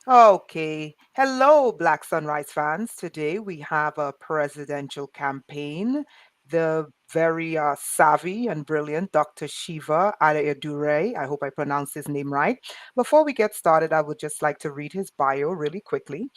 Okay. Hello, Black Sunrise fans. Today we have a presidential campaign. The very savvy and brilliant Dr. Shiva Ayyadurai. I hope I pronounced his name right. Before we get started, I would just like to read his bio really quickly.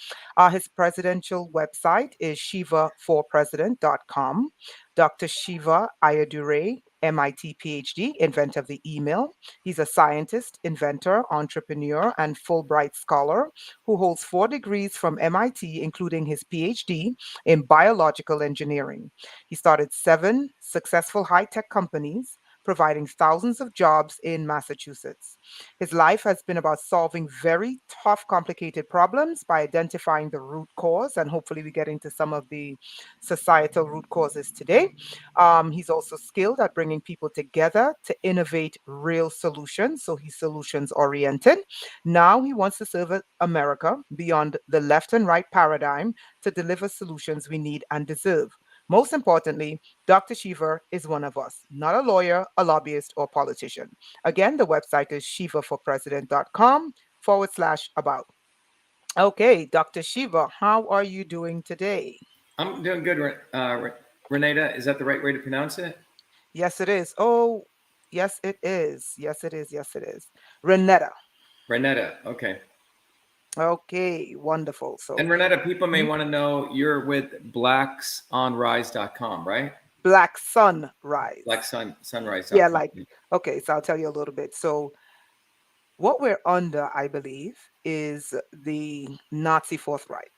His presidential website is shivaforpresident.com. Dr. Shiva Ayyadurai, MIT PhD, inventor of the email. He's a scientist, inventor, entrepreneur, and Fulbright Scholar who holds 4 degrees from MIT, including his PhD in biological engineering. He started 7 successful high tech companies, providing thousands of jobs in Massachusetts. His life has been about solving very tough, complicated problems by identifying the root cause, and hopefully, we get into some of the societal root causes today. He's also skilled at bringing people together to innovate real solutions, so he's solutions oriented. Now he wants to serve America beyond the left and right paradigm to deliver solutions we need and deserve. Most importantly, Dr. Shiva is one of us, not a lawyer, a lobbyist, or politician. Again, the website is shivaforpresident.com/about. Okay, Dr. Shiva, how are you doing today? I'm doing good, Renata. Is that the right way to pronounce it? Yes, it is. Oh, yes, it is. Yes, it is. Yes, it is. Renetta. Renata, okay. Okay, wonderful. So, And Renata, people may mhm. want to know you're with blacksonrise.com, right? Black Sunrise. Yeah, Sunrise.com. like, okay, so I'll tell you a little bit. So, what we're under, I believe, is the Nazi Fourth Reich.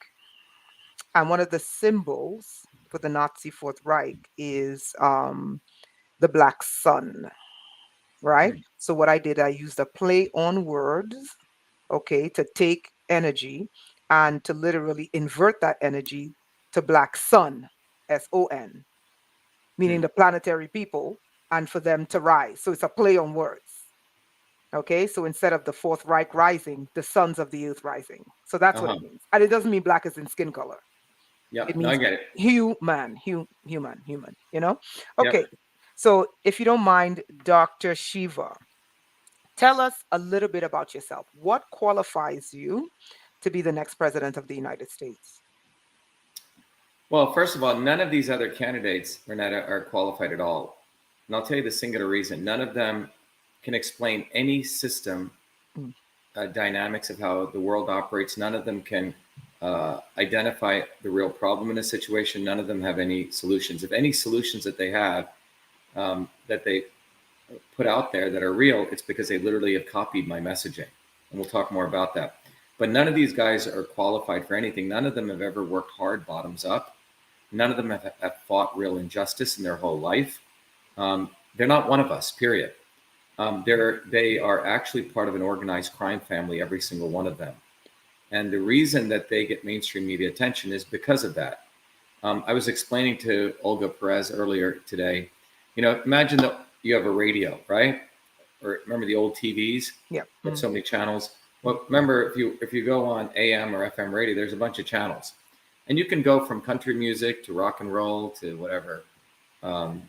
And one of the symbols for the Nazi Fourth Reich is the black sun, right? So, what I did, I used a play on words, okay, to take energy and to literally invert that energy to black sun, SON, meaning Hmm. the planetary people, and for them to rise. So it's a play on words. Okay, so instead of the Fourth Reich rising, the sons of the earth rising. So that's what Uh-huh. it means. And it doesn't mean black as in skin color. It Yep. No, I means get it. human, you know? Yep. Okay, so if you don't mind, Dr. Shiva, tell us a little bit about yourself. What qualifies you to be the next president of the United States? Well, first of all, none of these other candidates, Renata, are qualified at all. And I'll tell you the singular reason. None of them can explain any system Mm, dynamics of how the world operates. None of them can identify the real problem in a situation. None of them have any solutions. If any solutions that they have that they put out there that are real, it's because they literally have copied my messaging. And we'll talk more about that. But none of these guys are qualified for anything. None of them have ever worked hard bottoms up. None of them have fought real injustice in their whole life. They're not one of us, period. They are actually part of an organized crime family, every single one of them. And the reason that they get mainstream media attention is because of that. I was explaining to Olga Perez earlier today. Imagine that you have a radio, right? Or remember the old TVs yeah. had so many channels. Well, remember if you go on AM or FM radio, there's a bunch of channels, and you can go from country music to rock and roll to whatever, um,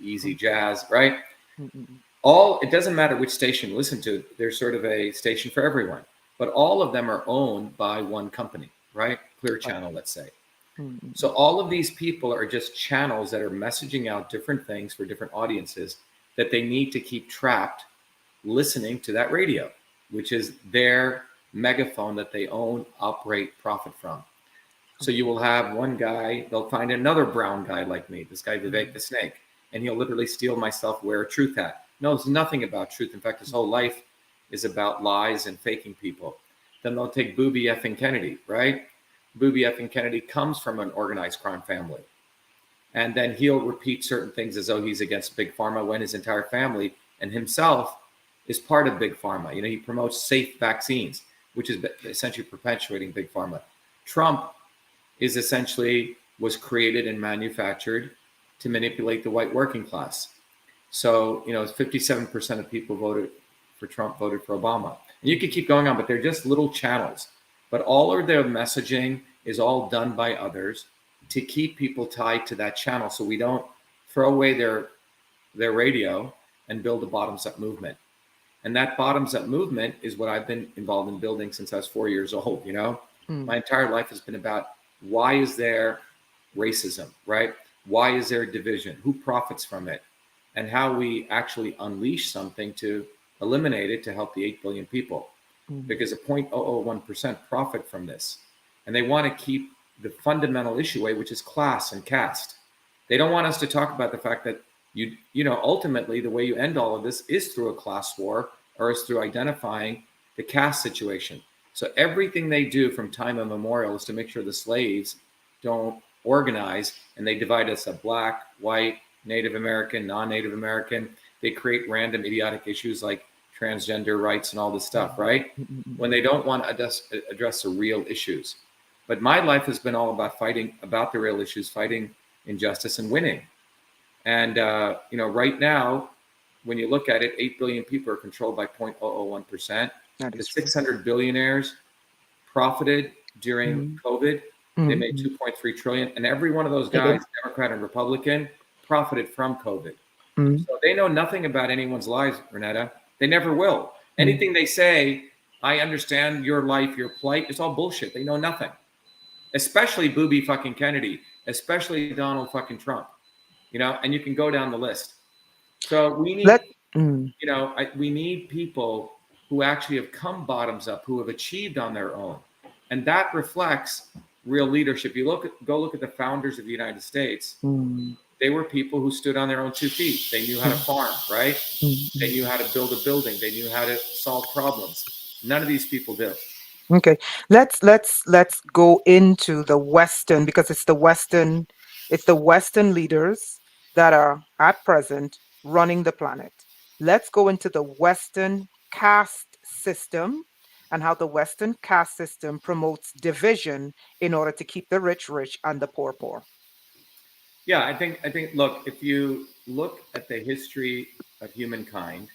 easy Mm, jazz, right? mm, mm, All it doesn't matter which station you listen to. There's sort of a station for everyone, but all of them are owned by one company, right? Clear right. Channel, let's say. Mm, mm, So mm. all of these people are just channels that are messaging out different things for different audiences that they need to keep trapped listening to that radio, which is their megaphone that they own, operate, profit from. So you Okay. will have one guy, they'll find another brown guy like me, this guy Vivek Mm, the Snake, and he'll literally steal my self wear a truth hat. Knows nothing about truth. In fact, his mm, whole life is about lies and faking people. Then they'll take Booby effing Kennedy, right? Booby effing Kennedy comes from an organized crime family. And then he'll repeat certain things as though he's against Big Pharma when his entire family and himself is part of Big Pharma. He promotes safe vaccines, which is essentially perpetuating Big Pharma. Trump is essentially was created and manufactured to manipulate the white working class. So, 57% of people voted for Trump, voted for Obama. And you could keep going on, but they're just little channels. But all of their messaging is all done by others to keep people tied to that channel so we don't throw away their radio and build a bottoms up movement. And that bottoms up movement is what I've been involved in building since I was 4 years old. My entire life has been about, why is there racism, right? Why is there division? Who profits from it? And how we actually unleash something to eliminate it to help the 8 billion people. Because a 0.001% profit from this. And they want to keep the fundamental issue away, which is class and caste. They don't want us to talk about the fact that ultimately the way you end all of this is through a class war, or is through identifying the caste situation. So everything they do from time immemorial is to make sure the slaves don't organize, and they divide us up: black, white, Native American, non-Native American. They create random idiotic issues like transgender rights and all this stuff, right? When they don't want to address the real issues. But my life has been all about fighting about the real issues, fighting injustice and winning. And, right now, when you look at it, 8 billion people are controlled by 0.001%. The 600 billionaires profited during COVID. They made 2.3 trillion. And every one of those guys, Democrat and Republican, profited from COVID. So they know nothing about anyone's lives, Renetta. They never will. Anything they say, I understand your life, your plight, it's all bullshit. They know nothing. Especially Booby fucking Kennedy, especially Donald fucking Trump, and you can go down the list. So we need, we need people who actually have come bottoms up, who have achieved on their own. And that reflects real leadership. Go look at the founders of the United States. They were people who stood on their own 2 feet. They knew how to farm, right? They knew how to build a building. They knew how to solve problems. None of these people do. Okay, let's go into the Western, because it's the Western leaders that are at present running the planet. Let's go into the Western caste system and how the Western caste system promotes division in order to keep the rich rich and the poor poor. Yeah, I think. Look, if you look at the history of humankind,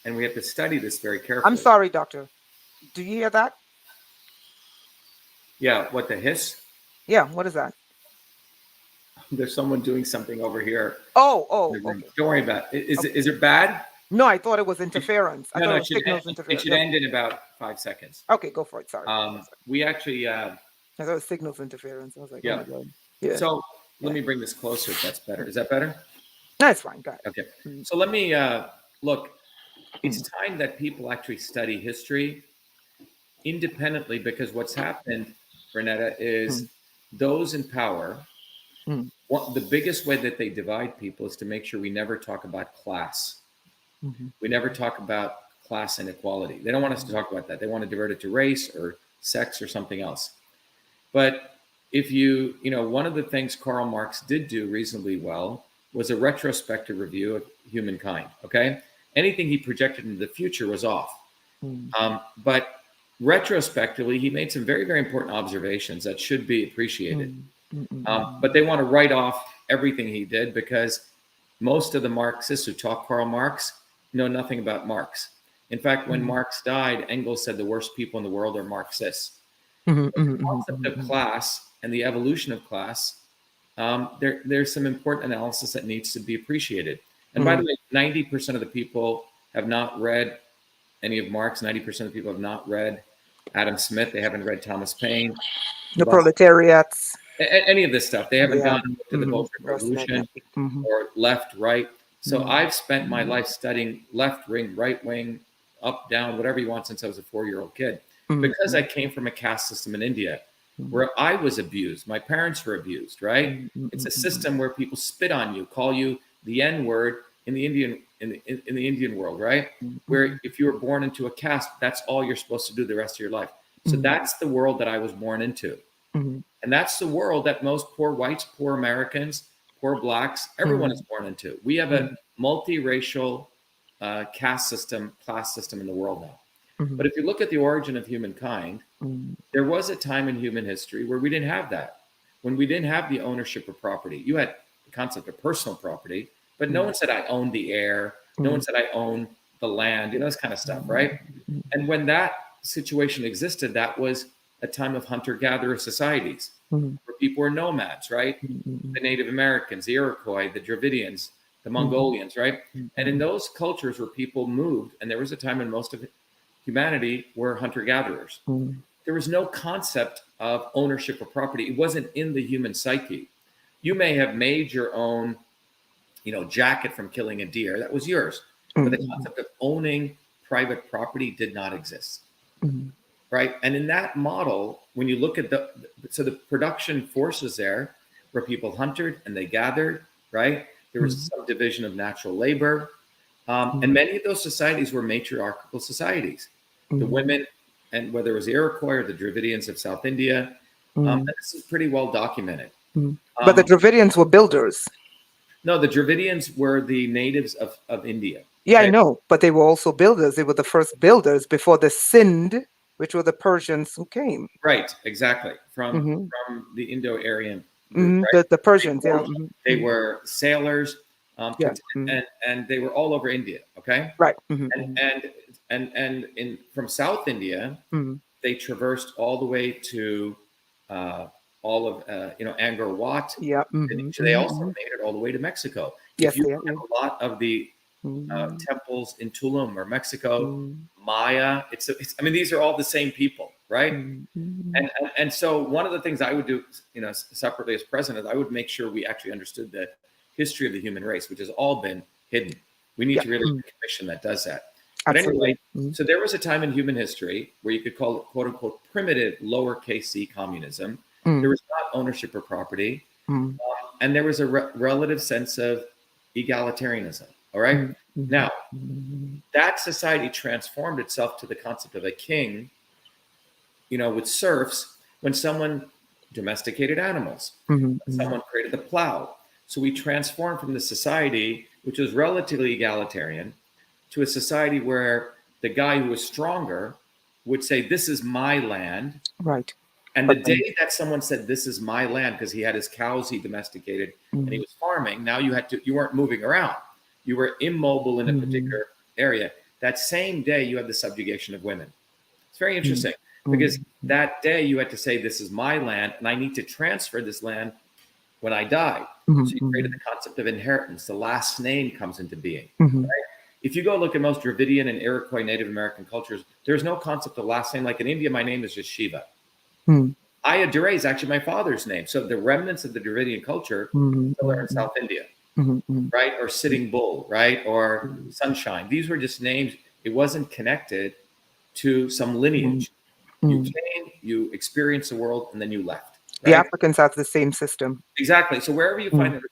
and we have to study this very carefully. I'm sorry, doctor. Do you hear that? Yeah, what, the hiss? Yeah, what is that? There's someone doing something over here. Oh, okay. Don't worry about it. Is it bad? No, I thought it was interference. I thought it was signals It interference. should end in about 5 seconds. Okay, go for it. Sorry. We actually. I thought it was signals interference. I was like, yeah. Oh my God. Yeah. So let me bring this closer if that's better. Is that better? That's fine. Got it. Okay. So let me look. It's time that people actually study history independently, because what's happened, Renetta, is those in power, the biggest way that they divide people is to make sure we never talk about class. We never talk about class inequality. They don't want us to talk about that. They want to divert it to race or sex or something else. But if one of the things Karl Marx did do reasonably well was a retrospective review of humankind, okay? Anything he projected into the future was off. But retrospectively, he made some very, very important observations that should be appreciated. But they want to write off everything he did, because most of the Marxists who taught Karl Marx know nothing about Marx. In fact, when Marx died, Engels said the worst people in the world are Marxists. The concept of class and the evolution of class, there's some important analysis that needs to be appreciated. And by the way, 90% of the people have not read any of Marx. 90% of the people have not read Adam Smith. They haven't read Thomas Paine. The proletariats. Any of this stuff. They haven't gone to the Bolshevik Revolution or left, right. So I've spent my life studying left wing, right wing, up, down, whatever you want, since I was a 4-year-old kid. Because I came from a caste system in India where I was abused. My parents were abused, right? It's a system where people spit on you, call you the N-word in the Indian world, right? Where if you were born into a caste, that's all you're supposed to do the rest of your life. So that's the world that I was born into. And that's the world that most poor whites, poor Americans, poor blacks, everyone is born into. We have a multiracial caste system, class system in the world now. But if you look at the origin of humankind, there was a time in human history where we didn't have that. When we didn't have the ownership of property. You had the concept of personal property, but no one said I own the air. No one said I own the land, this kind of stuff, right? And when that situation existed, that was a time of hunter-gatherer societies where people were nomads, right? The Native Americans, the Iroquois, the Dravidians, the Mongolians, right? And in those cultures where people moved, and there was a time when most of humanity were hunter-gatherers. There was no concept of ownership of property. It wasn't in the human psyche. You may have made your own, jacket from killing a deer. That was yours. But the concept of owning private property did not exist. Right? And in that model, when you look at the production forces there, where people hunted and they gathered, right? There was some division of natural labor. And many of those societies were matriarchal societies. The women, and whether it was the Iroquois or the Dravidians of South India, this is pretty well documented. But the Dravidians were builders. No, the Dravidians were the natives of India. Yeah, okay? I know, but they were also builders. They were the first builders before the Sind, which were the Persians who came. Right, exactly. From the Indo-Aryan group, right? The Persians, they were sailors, and they were all over India, okay? Right. And from South India, they traversed all the way to all of Angkor Wat. Yeah. They also made it all the way to Mexico. Yes, if you look at a lot of the temples in Tulum or Mexico, Maya, these are all the same people, right? And so one of the things I would do, separately as president, I would make sure we actually understood the history of the human race, which has all been hidden. We need to really have a commission that does that. But anyway, so there was a time in human history where you could call it, quote unquote, primitive lowercase c communism. There was not ownership of property. And there was a relative sense of egalitarianism. All right. Now, that society transformed itself to the concept of a king, with serfs, when someone domesticated animals, someone created the plow. So we transformed from the society, which was relatively egalitarian, to a society where the guy who was stronger would say, "This is my land." Right. And the day that someone said, "This is my land," because he had his cows he domesticated and he was farming, now you weren't moving around. You were immobile in a particular area. That same day, you had the subjugation of women. It's very interesting because that day you had to say, "This is my land, and I need to transfer this land when I die." So you created the concept of inheritance. The last name comes into being. Right? If you go look at most Dravidian and Iroquois Native American cultures, there's no concept of last name. Like in India, my name is just Shiva. Ayyadurai is actually my father's name. So the remnants of the Dravidian culture still are in South India. Right? Or Sitting Bull, right? Or Sunshine. These were just names. It wasn't connected to some lineage. You came, you experienced the world, and then you left. Right? The Africans have the same system. Exactly. So wherever you find it,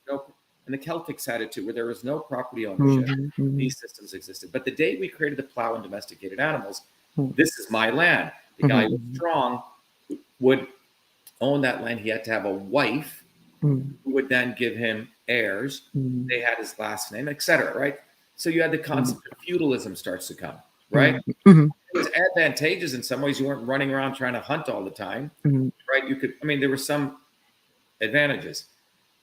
and the Celtics had it too, where there was no property ownership, these systems existed. But the day we created the plow and domesticated animals, this is my land. The guy who was strong would own that land. He had to have a wife who would then give him heirs. They had his last name, etc. Right? So you had the concept of feudalism starts to come, right? It was advantageous in some ways. You weren't running around trying to hunt all the time, right? You could, there were some advantages.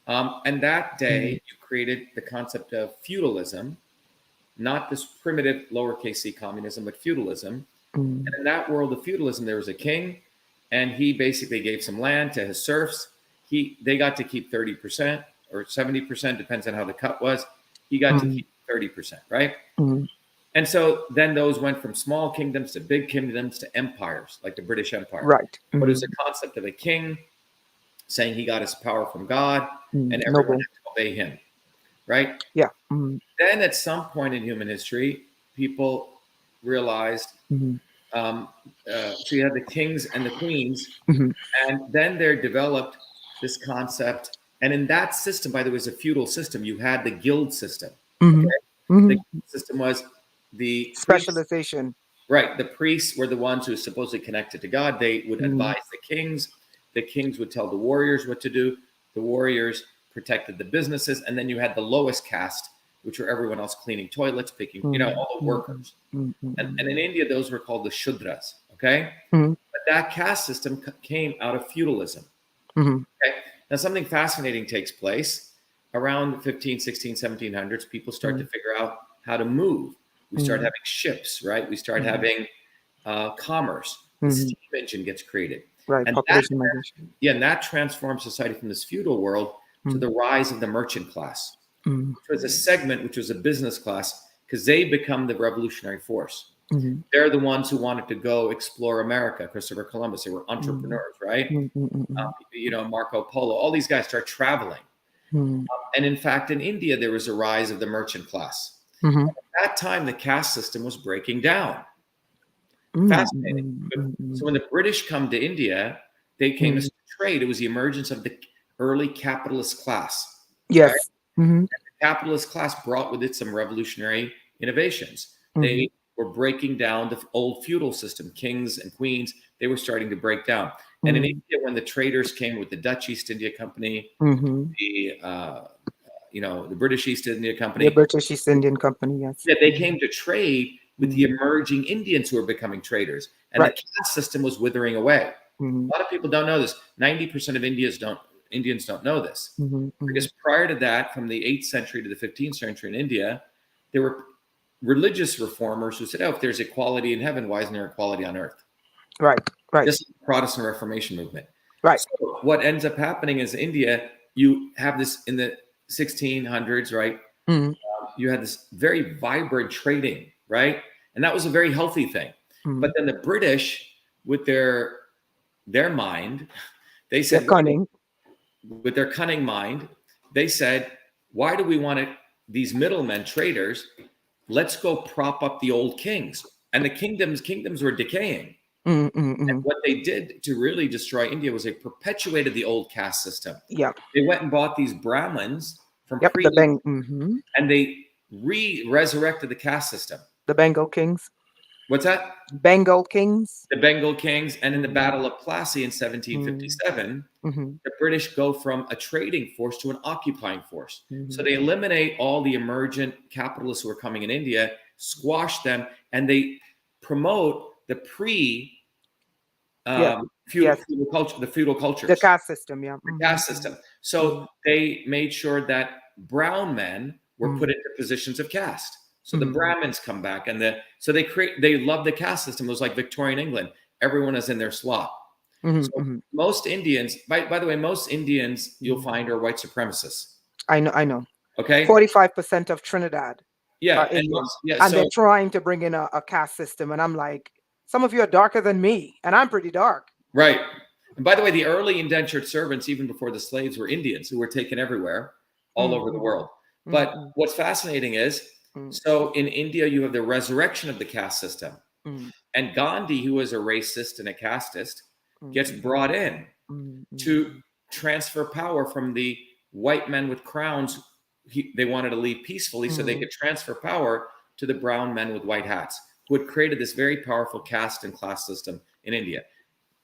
And that day you created the concept of feudalism, not this primitive lowercase c communism, but feudalism. And in that world of feudalism, there was a king, and he basically gave some land to his serfs. They got to keep 30% or 70%, depends on how the cut was. He got to keep 30%, right? And so then those went from small kingdoms to big kingdoms to empires, like the British Empire. Right. But it was a concept of a king saying he got his power from God, and everyone had to obey him, right? Yeah. Then at some point in human history, people realized, so you had the kings and the queens, and then there developed this concept. And in that system, by the way, it was a feudal system. You had the guild system. Okay? The guild system was the specialization. Right. The priests were the ones who were supposedly connected to God. They would advise the kings. The kings would tell the warriors what to do. The warriors protected the businesses. And then you had the lowest caste, which were everyone else cleaning toilets, picking, all the workers. And in India, those were called the Shudras. Okay. But that caste system came out of feudalism. Okay. Now, something fascinating takes place around the 15, 16, 1700s. People start to figure out how to move. We start having ships, right? We start having commerce. The steam engine gets created. Right. And population migration. Yeah, and that transforms society from this feudal world to the rise of the merchant class. which was a segment, which was a business class, because they become the revolutionary force. They're the ones who wanted to go explore America. Christopher Columbus, they were entrepreneurs, right? Marco Polo, all these guys start traveling. And in fact, in India, there was a rise of the merchant class. At that time, the caste system was breaking down. Fascinating. So when the British come to India, they came as trade. It was the emergence of the early capitalist class. Yes. Right? The capitalist class brought with it some revolutionary innovations. They were breaking down the old feudal system. Kings and queens, they were starting to break down. And in India, when the traders came with the Dutch East India Company, the British East India Company, the British East Indian Company, yes, they came to trade with the emerging Indians who were becoming traders, and the caste system was withering away. A lot of people don't know this. 90% of Indians don't know this, because prior to that, from the 8th century to the 15th century in India, there were religious reformers who said, "Oh, if there's equality in heaven, why isn't there equality on earth?" Right. This is the Protestant Reformation movement. Right. So what ends up happening is India, you have this in the 1600s, right? You had this very vibrant trading, right? And that was a very healthy thing. But then the British, with their mind, they said, with their cunning mind, they said, why do we want these middlemen traders? Let's go prop up the old kings. And the kingdoms were decaying. And what they did to really destroy India was they perpetuated the old caste system. Yeah. They went and bought these Brahmins from and they resurrected the caste system. The Bengal kings. What's that? Bengal kings. The Bengal kings. And in the Battle of Plassey in 1757, the British go from a trading force to an occupying force. So they eliminate all the emergent capitalists who are coming in India, squash them, and they promote the feudal cultures. The caste system, yeah. The caste system. So they made sure that brown men were put into positions of caste. So the Brahmins come back, and they love the caste system. It was like Victorian England. Everyone is in their slot. So most Indians, by the way, most Indians you'll find are white supremacists. I know. Okay. 45% of Trinidad. Yeah. And they're trying to bring in a caste system. And I'm like, some of you are darker than me, and I'm pretty dark. Right. And by the way, the early indentured servants, even before the slaves, were Indians who were taken everywhere, all over the world. But what's fascinating is, so in India, you have the resurrection of the caste system. And Gandhi, who was a racist and a casteist, gets brought in to transfer power from the white men with crowns. They wanted to leave peacefully so they could transfer power to the brown men with white hats, who had created this very powerful caste and class system in India.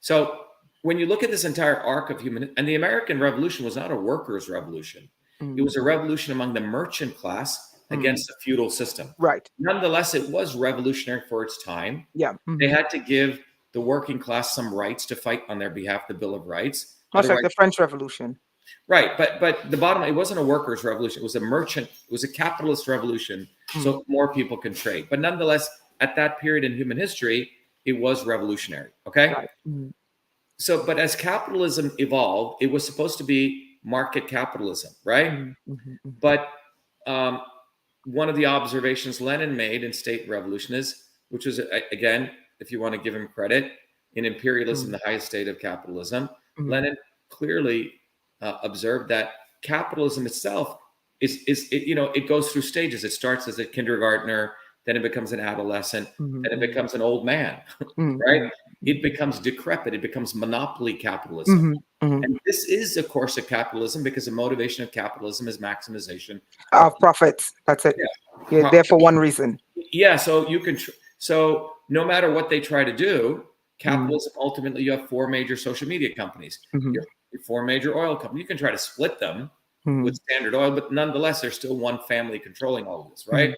So when you look at this entire arc of and the American Revolution was not a workers' revolution. It was a revolution among the merchant class against the feudal system. Right. Nonetheless, it was revolutionary for its time. Yeah. They had to give the working class some rights to fight on their behalf, the Bill of Rights. Much like the French Revolution. Right. But the bottom line, it wasn't a workers' revolution. It was it was a capitalist revolution. So more people can trade. But nonetheless, at that period in human history, it was revolutionary. Okay. Right. So, but as capitalism evolved, it was supposed to be market capitalism, right? But one of the observations Lenin made in State Revolution is, which was, again, if you want to give him credit, in imperialism, the highest state of capitalism, Lenin clearly observed that capitalism itself it goes through stages. It starts as a kindergartner, then it becomes an adolescent, then it becomes an old man, right? It becomes decrepit. It becomes monopoly capitalism. And this is the course of capitalism, because the motivation of capitalism is maximization of profits. That's it. You're there for one reason. Yeah. So you can. So no matter what they try to do, capitalism ultimately, you have 4 major social media companies, your 4 major oil companies. You can try to split them with Standard Oil, but nonetheless, there's still one family controlling all of this, right?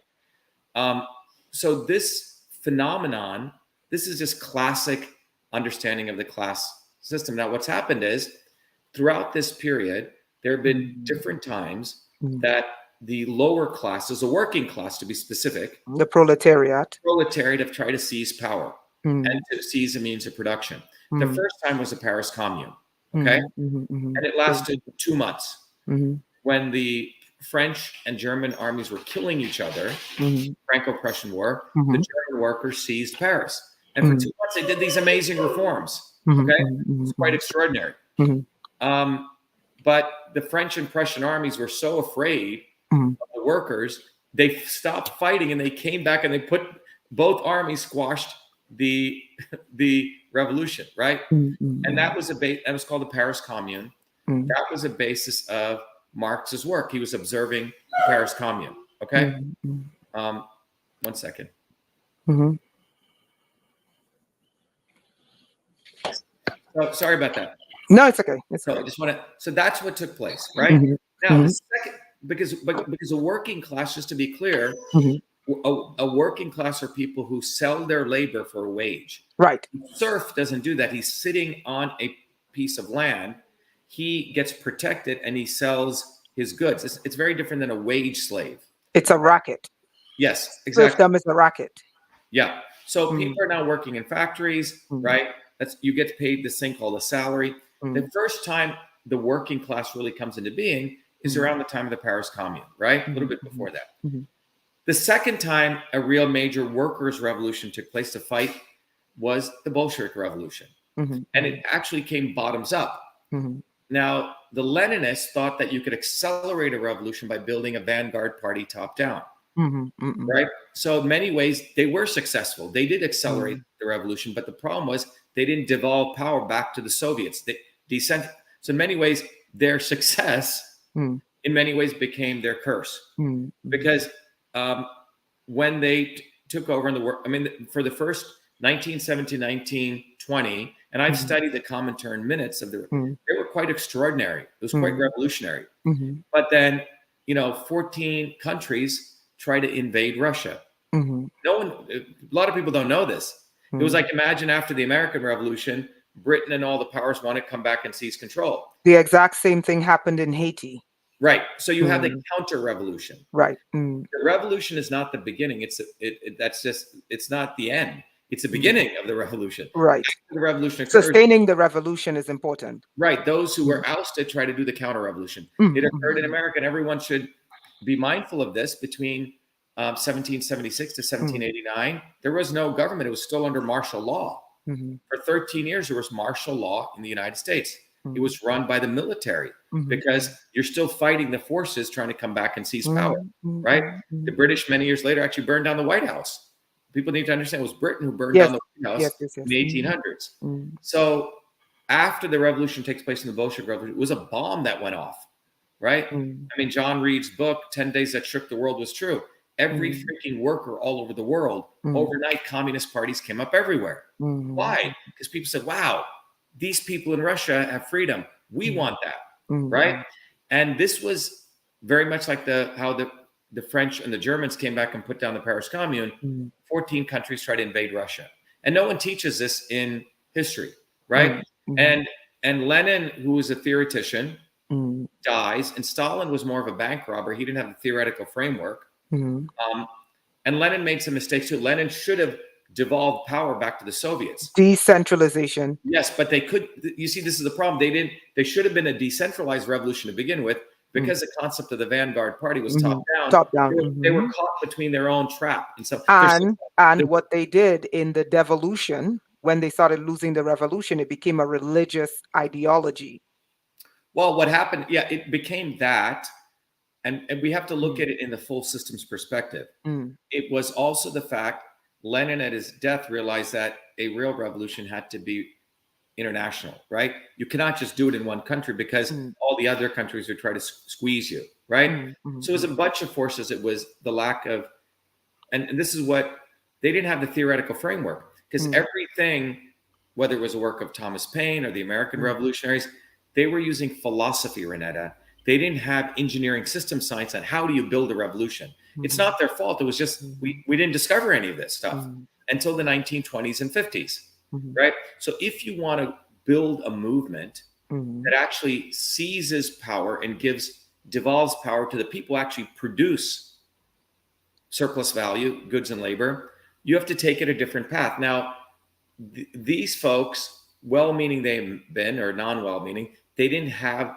So this phenomenon, this is just classic understanding of the class system. Now, what's happened is, throughout this period, there have been different times that the lower classes, the working class to be specific, the proletariat have tried to seize power and to seize a means of production. The first time was the Paris Commune, okay? And it lasted 2 months when the French and German armies were killing each other, Franco-Prussian War, the German workers seized Paris. And for 2 months, they did these amazing reforms. Okay? It's quite extraordinary. But the French and Prussian armies were so afraid of the workers, they stopped fighting and they came back and they put both armies squashed the revolution, right? And that was that was called the Paris Commune. That was a basis of Marx's work. He was observing the Paris Commune. Okay. 1 second. Oh, sorry about that. No, it's okay. So I just want to. So that's what took place, right? Now, the second, because a working class, just to be clear, a working class are people who sell their labor for a wage. Right. Serf doesn't do that. He's sitting on a piece of land. He gets protected and he sells his goods. It's very different than a wage slave. It's a racket. Yes, exactly. Serfdom is a racket. Yeah. So people are now working in factories, right? You get paid this thing called a salary. The first time the working class really comes into being is around the time of the Paris Commune, right? A little bit before that. The second time a real major workers' revolution took place to fight was the Bolshevik Revolution. And it actually came bottoms up. Now, the Leninists thought that you could accelerate a revolution by building a vanguard party top down, right? So in many ways, they were successful. They did accelerate the revolution, but the problem was they didn't devolve power back to the Soviets. So in many ways, their success in many ways became their curse because when they took over in the work, I mean, for the first 1917, 1920, and I've studied the Comintern minutes of they were quite extraordinary. It was quite revolutionary. But then, 14 countries try to invade Russia. A lot of people don't know this. It was like, imagine after the American Revolution, Britain and all the powers want to come back and seize control. The exact same thing happened in Haiti. Right. So you have the counter revolution. Right. The revolution is not the beginning. It's not the end. It's the beginning of the revolution. Right. After the revolution occurs, sustaining the revolution is important. Right. Those who were ousted try to do the counter revolution. It occurred in America, and everyone should be mindful of this. Between 1776 to 1789, there was no government. It was still under martial law. For 13 years, there was martial law in the United States. It was run by the military because you're still fighting the forces trying to come back and seize power, right? The British, many years later, actually burned down the White House. People need to understand it was Britain who burned down the White House in the 1800s. So after the revolution takes place in the Bolshevik Revolution, it was a bomb that went off, right? I mean, John Reed's book, 10 Days That Shook the World, was true. Every freaking worker all over the world, overnight communist parties came up everywhere. Why? Because people said, wow, these people in Russia have freedom. We want that, right? And this was very much like how the French and the Germans came back and put down the Paris Commune. 14 countries tried to invade Russia. And no one teaches this in history, right? And Lenin, who was a theoretician, dies, and Stalin was more of a bank robber. He didn't have a theoretical framework. And Lenin made some mistakes too. Lenin should have devolved power back to the Soviets. Decentralization. Yes, but they could. You see, this is the problem. They should have been a decentralized revolution to begin with, because the concept of the vanguard party was top down. Top down. They were caught between their own trap. And so, and what they did in the devolution, when they started losing the revolution, it became a religious ideology. Well, what happened? Yeah, it became that. And we have to look at it in the full systems perspective. It was also the fact Lenin at his death realized that a real revolution had to be international, right? You cannot just do it in one country because all the other countries would try to squeeze you, right? So it was a bunch of forces. It was the lack of, and this is what, they didn't have the theoretical framework, because everything, whether it was a work of Thomas Paine or the American revolutionaries, they were using philosophy, Renetta. They didn't have engineering system science on how do you build a revolution. It's not their fault. It was just, we didn't discover any of this stuff until the 1920s and 50s, right? So if you want to build a movement that actually seizes power and devolves power to the people who actually produce surplus value, goods and labor, you have to take it a different path. Now, these folks, well-meaning they've been, or non-well-meaning, they didn't have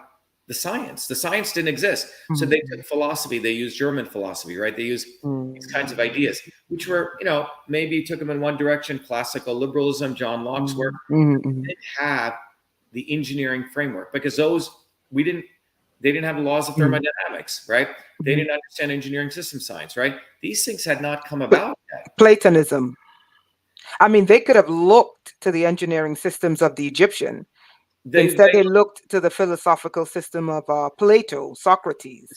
the science. The science didn't exist. So they took philosophy. They used German philosophy, right? They used these kinds of ideas, which were, maybe took them in one direction, classical liberalism, John Locke's work. They didn't have the engineering framework because they didn't have the laws of thermodynamics, right? They didn't understand engineering system science, right? These things had not come about yet. Platonism. I mean, they could have looked to the engineering systems of the Egyptian. Instead, they looked to the philosophical system of Plato, Socrates,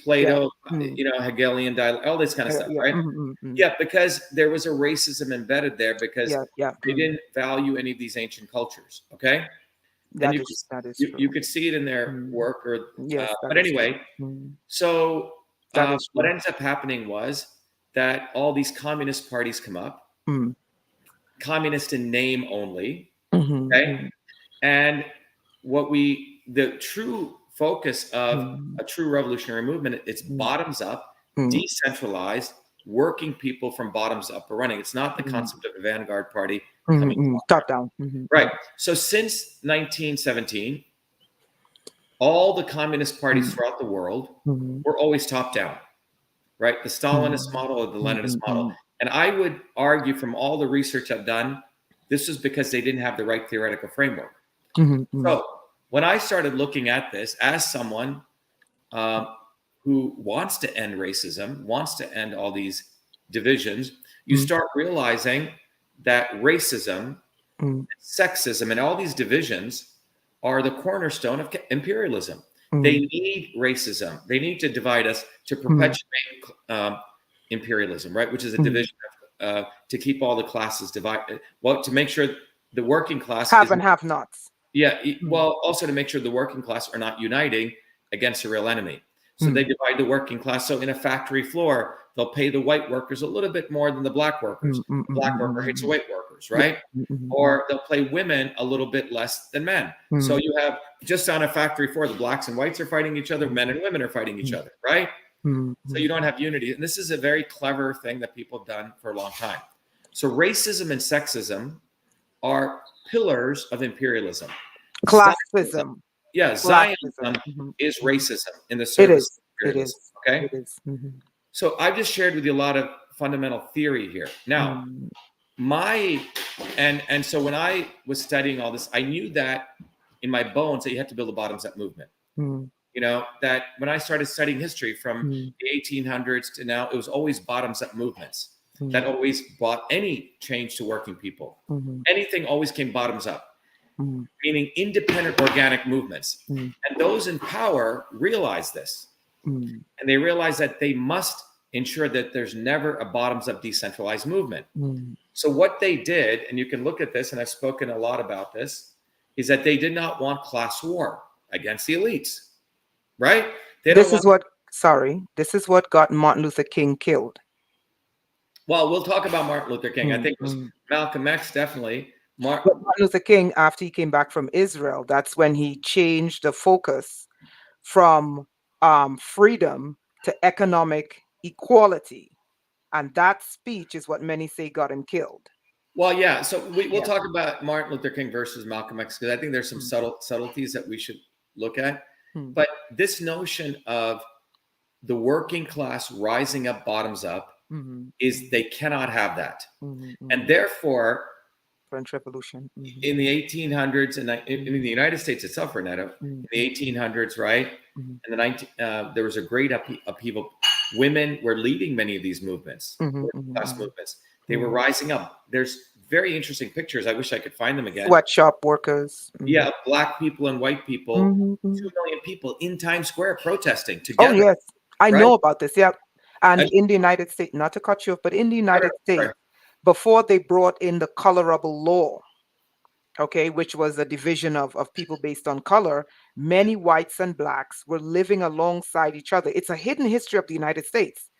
Plato, Hegelian dialogue, all this kind of stuff, right? Yeah, because there was a racism embedded there because they didn't value any of these ancient cultures. Okay, that is true. You could see it in their work, but anyway. So what ends up happening was that all these communist parties come up, communist in name only, okay. And the true focus of a true revolutionary movement, it's bottoms up, decentralized, working people from bottoms up are running. It's not the concept of a vanguard party coming top down. Right. So since 1917, all the communist parties throughout the world were always top down, right? The Stalinist model or the Leninist model. And I would argue from all the research I've done, this was because they didn't have the right theoretical framework. So when I started looking at this as someone who wants to end racism, wants to end all these divisions, you start realizing that racism, sexism, and all these divisions are the cornerstone of imperialism. They need racism. They need to divide us to perpetuate imperialism, right? Which is a division to keep all the classes divided. Well, to make sure the working class have and have nots. Yeah. Well, also to make sure the working class are not uniting against a real enemy. So they divide the working class. So in a factory floor, they'll pay the white workers a little bit more than the black workers. The black worker hates the white workers, right? Or they'll pay women a little bit less than men. So you have just on a factory floor, the blacks and whites are fighting each other, men and women are fighting each other, right? So you don't have unity. And this is a very clever thing that people have done for a long time. So racism and sexism are pillars of imperialism. Classism. Yeah, Zionism is racism in the service of imperialism. Okay? It is. So I've just shared with you a lot of fundamental theory here. Now, so when I was studying all this, I knew that in my bones that you had to build a bottoms-up movement. That when I started studying history from the 1800s to now, it was always bottoms-up movements that always brought any change to working people. Anything always came bottoms up. Meaning independent organic movements. And those in power realize this. And they realize that they must ensure that there's never a bottoms-up decentralized movement. So what they did, and you can look at this, and I've spoken a lot about this, is that they did not want class war against the elites, right? This is what got Martin Luther King killed. Well, we'll talk about Martin Luther King. I think it was Malcolm X, definitely. Martin Luther King, after he came back from Israel, that's when he changed the focus from freedom to economic equality. And that speech is what many say got him killed. Well, yeah. So we'll talk about Martin Luther King versus Malcolm X, because I think there's some subtleties that we should look at. But this notion of the working class rising up, bottoms up, is they cannot have that. And therefore, French Revolution. In the 1800s, and in the United States itself, Renato, in the 1800s, right? And there was a great upheaval. Women were leading many of these movements, class movements. They were rising up. There's very interesting pictures. I wish I could find them again. Sweatshop workers. Yeah, black people and white people. 2 million people in Times Square protesting together. Oh, yes. I know about this. Yeah. And in the United States, not to cut you off, but in the United States, before they brought in the colorable law, which was a division of people based on color, many whites and blacks were living alongside each other. It's a hidden history of the United States.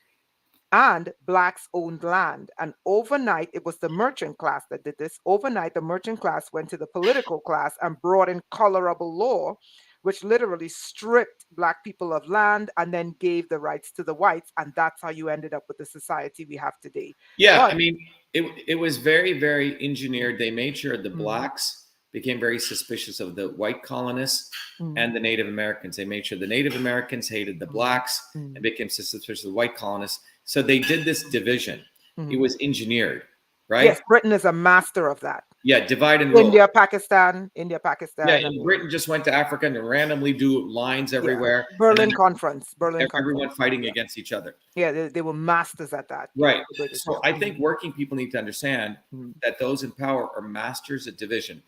And blacks owned land. And overnight, it was the merchant class that did this. Overnight, the merchant class went to the political class and brought in colorable law, which literally stripped black people of land and then gave the rights to the whites. And that's how you ended up with the society we have today. Yeah, I mean, it was very, very engineered. They made sure the blacks became very suspicious of the white colonists and the Native Americans. They made sure the Native Americans hated the blacks and became suspicious of the white colonists. So they did this division. It was engineered, right? Yes, Britain is a master of that. Yeah, divide and rule. India, Pakistan. Yeah, and Britain just went to Africa and randomly do lines everywhere. Yeah. Berlin Conference. Everyone fighting against each other. Yeah, they were masters at that. Right. So I think working people need to understand that those in power are masters at division.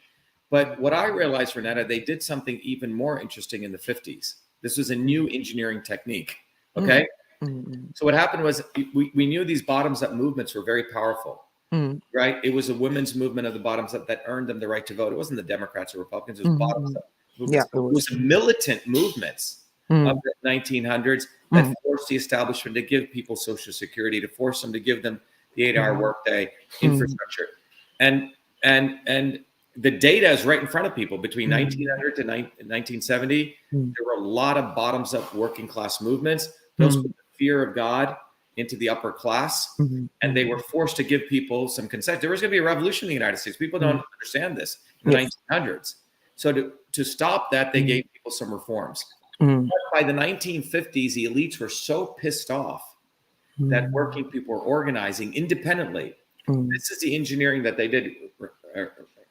But what I realized, Renetta, they did something even more interesting in the 50s. This was a new engineering technique. Okay. So what happened was we knew these bottoms up movements were very powerful. Right. It was a women's movement of the bottoms up that earned them the right to vote. It wasn't the Democrats or Republicans. It was bottoms up movements. Yeah, it was militant movements of the 1900s that forced the establishment to give people Social Security, to force them to give them the 8-hour workday, infrastructure. And the data is right in front of people. Between 1900 to 1970, there were a lot of bottoms up working class movements. Those put the fear of God into the upper class, and they were forced to give people some consent. There was going to be a revolution in the United States. People don't understand this in the 1900s. So to stop that, they gave people some reforms. But by the 1950s, the elites were so pissed off that working people were organizing independently. This is the engineering that they did,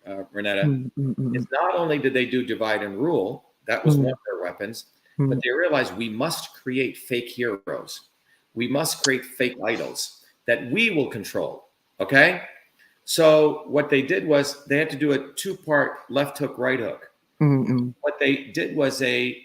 Renetta. It's not only did they do divide and rule, that was one of their weapons, but they realized we must create fake heroes. We must create fake idols that we will control. Okay. So what they did was they had to do a 2-part left hook, right hook. What they did was they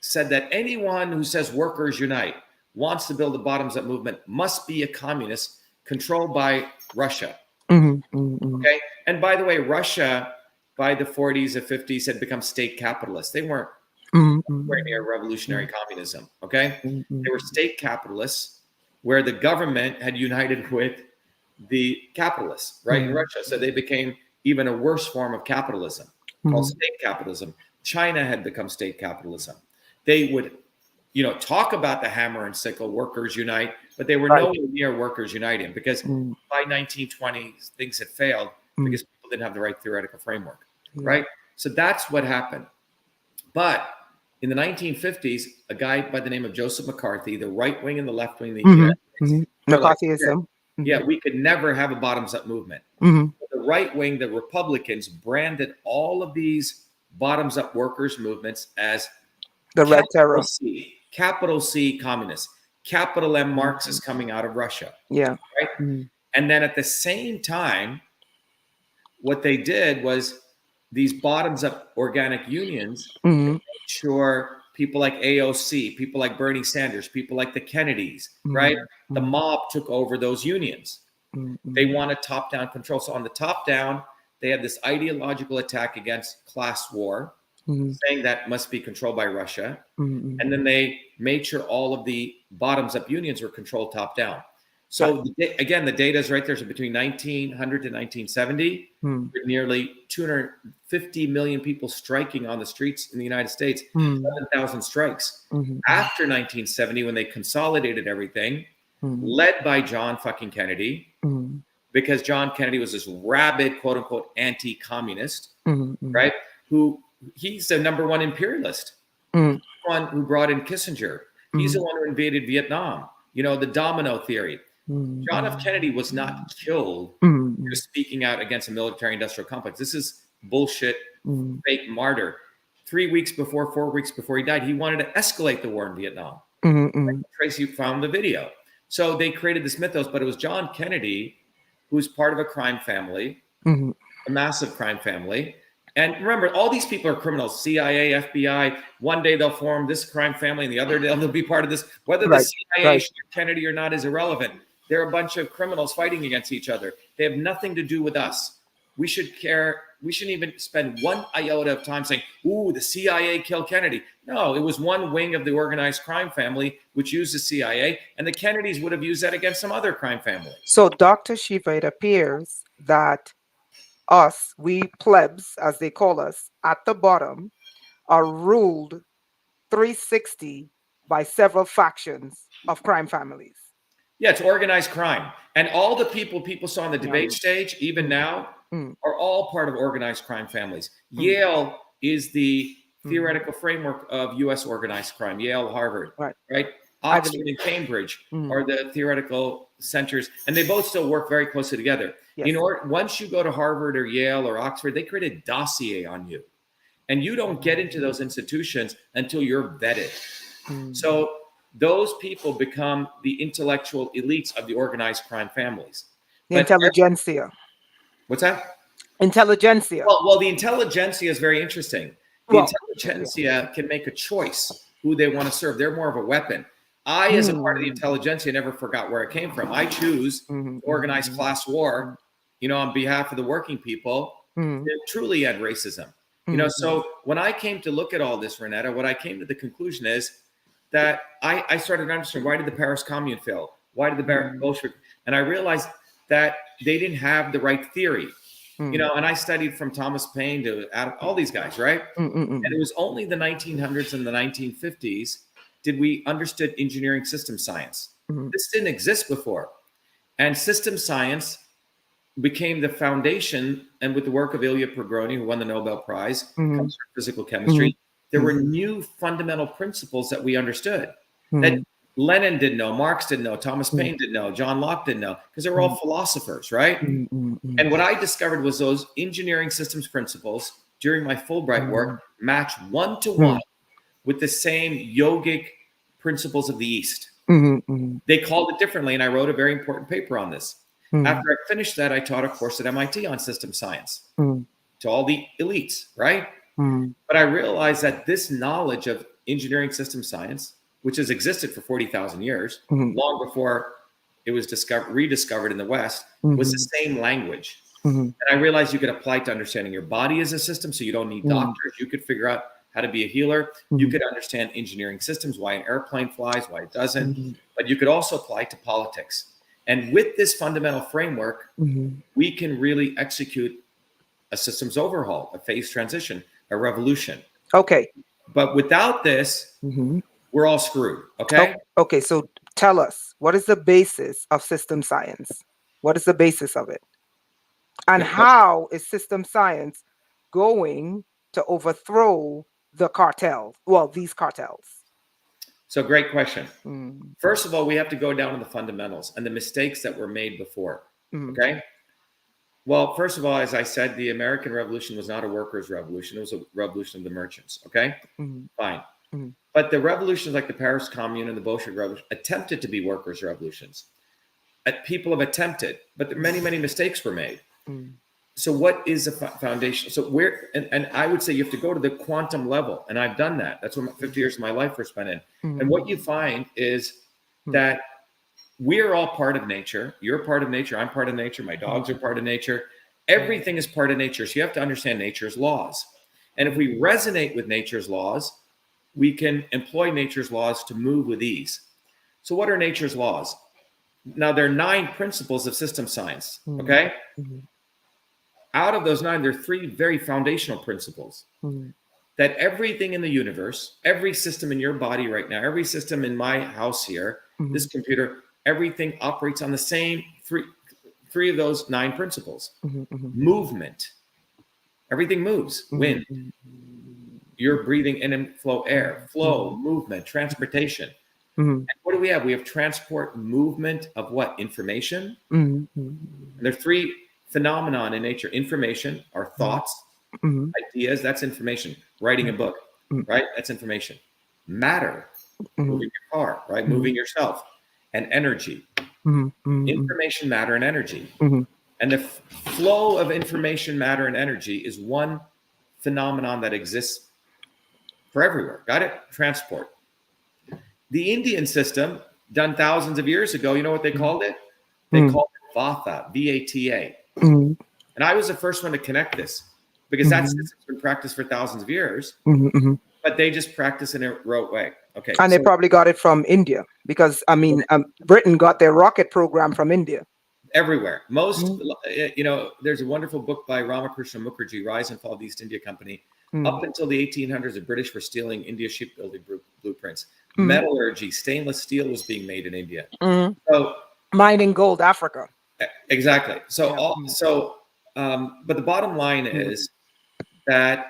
said that anyone who says workers unite, wants to build a bottoms up movement, must be a communist controlled by Russia. Okay. And by the way, Russia by the 40s or 50s had become state capitalists. They weren't anywhere near revolutionary communism. Okay. They were state capitalists where the government had united with the capitalists, right, in Russia. So they became even a worse form of capitalism called state capitalism. China had become state capitalism. They would, talk about the hammer and sickle, workers unite, but they were nowhere near workers uniting because by 1920, things had failed because people didn't have the right theoretical framework, right? So that's what happened. But in the 1950s, a guy by the name of Joseph McCarthy, the right wing and the left wing, McCarthyism. Yeah, we could never have a bottoms-up movement. The right wing, the Republicans, branded all of these bottoms-up workers' movements as the Red Terror, capital C communists, capital M Marxists coming out of Russia. Yeah, right. And then at the same time, what they did was these bottoms-up organic unions made sure people like AOC, people like Bernie Sanders, people like the Kennedys, right? The mob took over those unions. They wanted top-down control. So on the top-down, they had this ideological attack against class war, saying that must be controlled by Russia. And then they made sure all of the bottoms-up unions were controlled top-down. So again, the data is right there. So between 1900 to 1970, nearly 250 million people striking on the streets in the United States, 7,000 strikes. After 1970, when they consolidated everything, led by John fucking Kennedy, because John Kennedy was this rabid, quote unquote, anti-communist, right? He's the number one imperialist, the one who brought in Kissinger. He's the one who invaded Vietnam. The domino theory. John F. Kennedy was not killed for speaking out against a military-industrial complex. This is bullshit, fake martyr. 4 weeks before he died, he wanted to escalate the war in Vietnam. Tracy found the video. So they created this mythos, but it was John Kennedy, who's part of a crime family, a massive crime family. And remember, all these people are criminals, CIA, FBI. One day they'll form this crime family, and the other day they'll be part of this. Whether the CIA shot Kennedy or not is irrelevant. They're a bunch of criminals fighting against each other. They have nothing to do with us. We should care. We shouldn't even spend one iota of time saying, ooh, the CIA killed Kennedy. No, it was one wing of the organized crime family which used the CIA, and the Kennedys would have used that against some other crime family. So, Dr. Shiva, it appears that we plebs, as they call us, at the bottom, are ruled 360 by several factions of crime families. Yeah, it's organized crime. And all the people saw on the debate stage, even now, are all part of organized crime families. Yale is the theoretical framework of U.S. organized crime. Yale, Harvard, right? Oxford and Cambridge are the theoretical centers, and they both still work very closely together. Yes. Once you go to Harvard or Yale or Oxford, they create a dossier on you, and you don't get into those institutions until you're vetted. So those people become the intellectual elites of the organized crime families. The intelligentsia. What's that? Intelligentsia. Well, the intelligentsia is very interesting. The intelligentsia can make a choice who they want to serve. They're more of a weapon. I, as a part of the intelligentsia, never forgot where it came from. I choose organized class war, on behalf of the working people to truly end racism. So when I came to look at all this, Renetta, what I came to the conclusion is that I started to understand, why did the Paris Commune fail? Why did the Bolshevik? And I realized that they didn't have the right theory. And I studied from Thomas Paine to all these guys, right? And it was only the 1900s and the 1950s did we understood engineering system science. This didn't exist before. And system science became the foundation, and with the work of Ilya Prigogine, who won the Nobel Prize for physical chemistry, there were new fundamental principles that we understood that Lenin didn't know, Marx didn't know, Thomas Paine didn't know, John Locke didn't know, because they were all philosophers, right? And what I discovered was those engineering systems principles during my Fulbright work match one-to-one with the same yogic principles of the East. They called it differently, and I wrote a very important paper on this. After I finished that, I taught a course at MIT on system science to all the elites, right? But I realized that this knowledge of engineering system science, which has existed for 40,000 years, long before it was rediscovered in the West, was the same language. And I realized you could apply it to understanding your body as a system, so you don't need doctors. You could figure out how to be a healer. You could understand engineering systems, why an airplane flies, why it doesn't. But you could also apply it to politics. And with this fundamental framework, we can really execute a systems overhaul, a phase transition, a revolution. Okay. But without this, we're all screwed. Okay. Okay. So tell us, what is the basis of system science? What is the basis of it? And how is system science going to overthrow the cartel? Well, these cartels. So great question. First of all, we have to go down to the fundamentals and the mistakes that were made before. Okay. Well, first of all, as I said, the American Revolution was not a workers' revolution. It was a revolution of the merchants. Okay. Fine. But the revolutions like the Paris Commune and the Bolshevik Revolution attempted to be workers' revolutions. People have attempted, but many, many mistakes were made. So what is the foundation? So and I would say you have to go to the quantum level. And I've done that. That's what 50 years of my life were spent in. And what you find is that we are all part of nature. You're part of nature. I'm part of nature. My dogs are part of nature. Everything is part of nature. So you have to understand nature's laws. And if we resonate with nature's laws, we can employ nature's laws to move with ease. So what are nature's laws? Now, there are 9 principles of system science, okay? Out of those 9, there are 3 very foundational principles. That everything in the universe, every system in your body right now, every system in my house here, this computer, everything operates on the same 3 of those 9 principles. Movement. Everything moves. Wind. You're breathing in and flow air. Flow, movement, transportation. And what do we have? We have transport, movement of what? Information. And there are 3 phenomenon in nature. Information, our thoughts, ideas, that's information. Writing a book, right? That's information. Matter, moving your car, right? Moving yourself. And energy. Information, matter, and energy. And the flow of information, matter, and energy is one phenomenon that exists for everywhere. Got it? Transport. The Indian system, done thousands of years ago, you know what they called it? They called it Vata, V-A-T-A. And I was the first one to connect this because that system's been practiced for thousands of years, but they just practice in a rote way. Okay. And they probably got it from India because, Britain got their rocket program from India. Everywhere. Most, there's a wonderful book by Ramakrishna Mukherjee, Rise and Fall of the East India Company. Up until the 1800s, the British were stealing India's shipbuilding blueprints. Metallurgy, stainless steel was being made in India. So mining gold, Africa. Exactly. So but the bottom line is that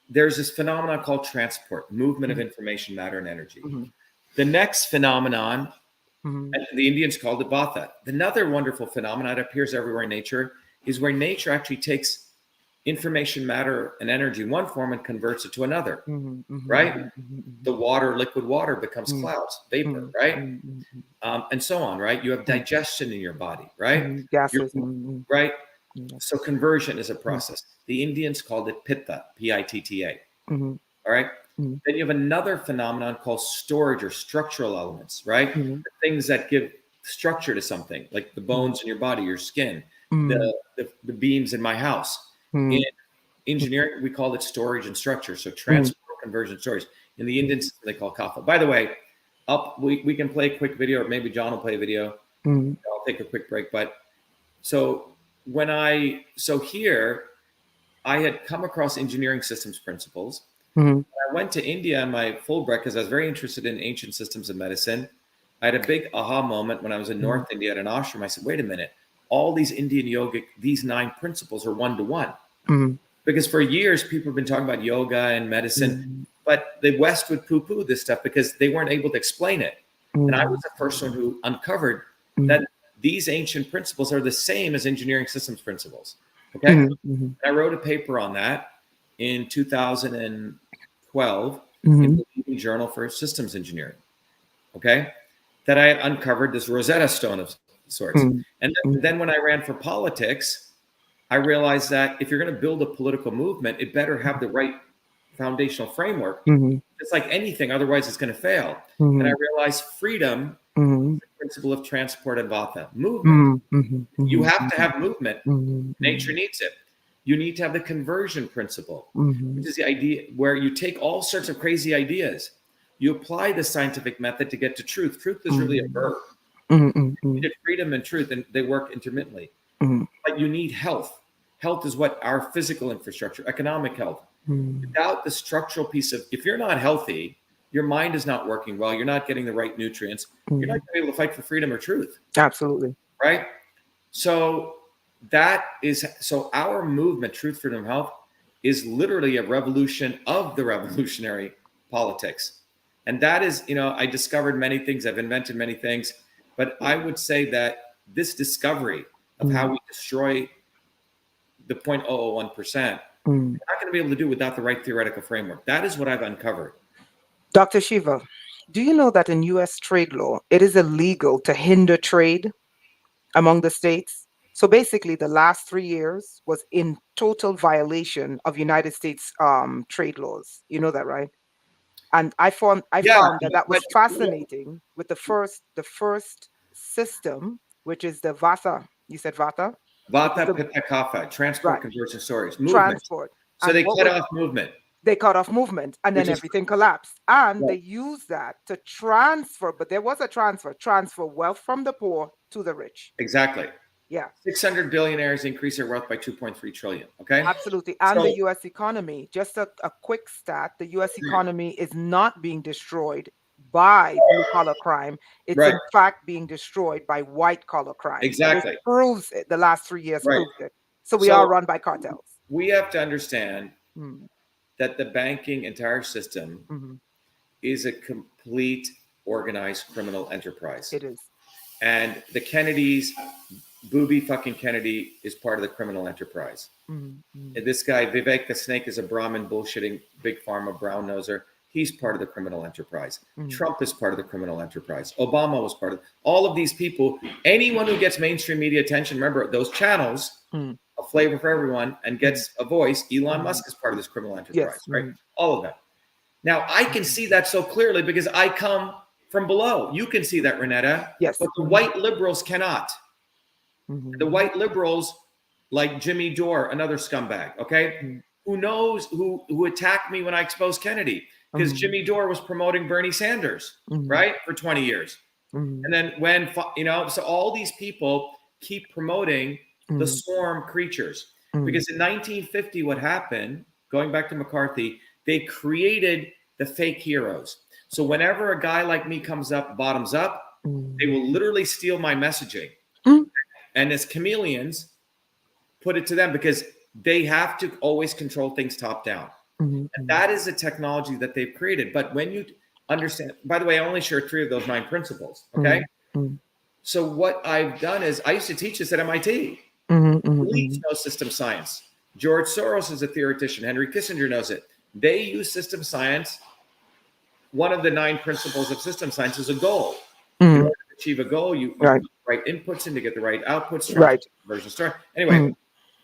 there's this phenomenon called transport, movement of information, matter, and energy. The next phenomenon, and the Indians called it Vata. Another wonderful phenomenon that appears everywhere in nature is where nature actually takes information, matter, and energy in one form and converts it to another, right? The water, liquid water becomes clouds, vapor, right? And so on, right? You have digestion in your body, right? Gases. Right? So conversion is a process. The Indians called it Pitta, P-I-T-T-A. All right? Then you have another phenomenon called storage or structural elements, right? The things that give structure to something, like the bones in your body, your skin, the beams in my house. In engineering, we call it storage and structure. So transport, conversion, storage. In the Indian system, they call kapha. By the way, we can play a quick video, or maybe John will play a video. I'll take a quick break. But so here, I had come across engineering systems principles. I went to India on my Fulbright because I was very interested in ancient systems of medicine. I had a big aha moment when I was in North India at an ashram. I said, wait a minute, all these Indian yogic, these 9 principles are one-to-one. Because for years, people have been talking about yoga and medicine, but the West would poo-poo this stuff because they weren't able to explain it. And I was the first one who uncovered that these ancient principles are the same as engineering systems principles. Okay. I wrote a paper on that in 2012 in the leading journal for systems engineering. Okay. That I had uncovered this Rosetta Stone of sorts. And then when I ran for politics, I realized that if you're going to build a political movement, it better have the right foundational framework. It's like anything, otherwise it's going to fail. And I realized freedom is the principle of transport and vata, movement. You have to have movement. Nature needs it. You need to have the conversion principle, which is the idea where you take all sorts of crazy ideas. You apply the scientific method to get to truth. Truth is really a verb. You need freedom and truth, and they work intermittently. But you need health. Health is what our physical infrastructure, economic health. Without the structural piece of, if you're not healthy, your mind is not working well, you're not getting the right nutrients, you're not going to be able to fight for freedom or truth. Absolutely. Right? So our movement, Truth, Freedom, Health, is literally a revolution of the revolutionary politics. And that is, I discovered many things, I've invented many things, but I would say that this discovery of how we destroy the 0.001%, you're not going to be able to do without the right theoretical framework. That is what I've uncovered. Dr. Shiva, do you know that in U.S. trade law, it is illegal to hinder trade among the states? So basically, the last 3 years was in total violation of United States trade laws. You know that, right? And I found that was fascinating with the first system, which is the Vata. You said Vata? Vata, Pitta, Kapha, transport, conversion, storage, movement. Transport. So they cut off movement. They cut off movement, and then everything collapsed. And they used that to transfer, but there was a transfer wealth from the poor to the rich. Exactly. Yeah. 600 billionaires increase their wealth by 2.3 trillion. Okay. Absolutely. And the U.S. economy, just a quick stat, the U.S. economy is not being destroyed by blue collar crime. It's in fact being destroyed by white collar crime. Exactly. It proves it. The last 3 years proved it. So we are run by cartels. We have to understand that the banking entire system is a complete organized criminal enterprise. It is. And the Kennedys, Booby fucking Kennedy is part of the criminal enterprise. And this guy, Vivek the Snake, is a Brahmin bullshitting big pharma brown noser. He's part of the criminal enterprise. Trump is part of the criminal enterprise. Obama was part of all of these people. Anyone who gets mainstream media attention, remember those channels, a flavor for everyone, and gets a voice. Elon Musk is part of this criminal enterprise, right? All of that. Now, I can see that so clearly because I come from below. You can see that, Renetta. Yes. But the white liberals cannot. The white liberals, like Jimmy Dore, another scumbag, okay, who knows who attacked me when I exposed Kennedy, because Jimmy Dore was promoting Bernie Sanders, right, for 20 years. And then when, so all these people keep promoting the swarm creatures, because in 1950, what happened, going back to McCarthy, they created the fake heroes. So whenever a guy like me comes up, bottoms up, they will literally steal my messaging. And as chameleons, put it to them because they have to always control things top down. And that is a technology that they've created. But when you understand, by the way, I only share 3 of those 9 principles. Okay. So what I've done is I used to teach this at MIT. Elites know system science. George Soros is a theoretician. Henry Kissinger knows it. They use system science. One of the 9 principles of system science is a goal. In order to achieve a goal, you put the right inputs in to get the right outputs. Version start. Anyway,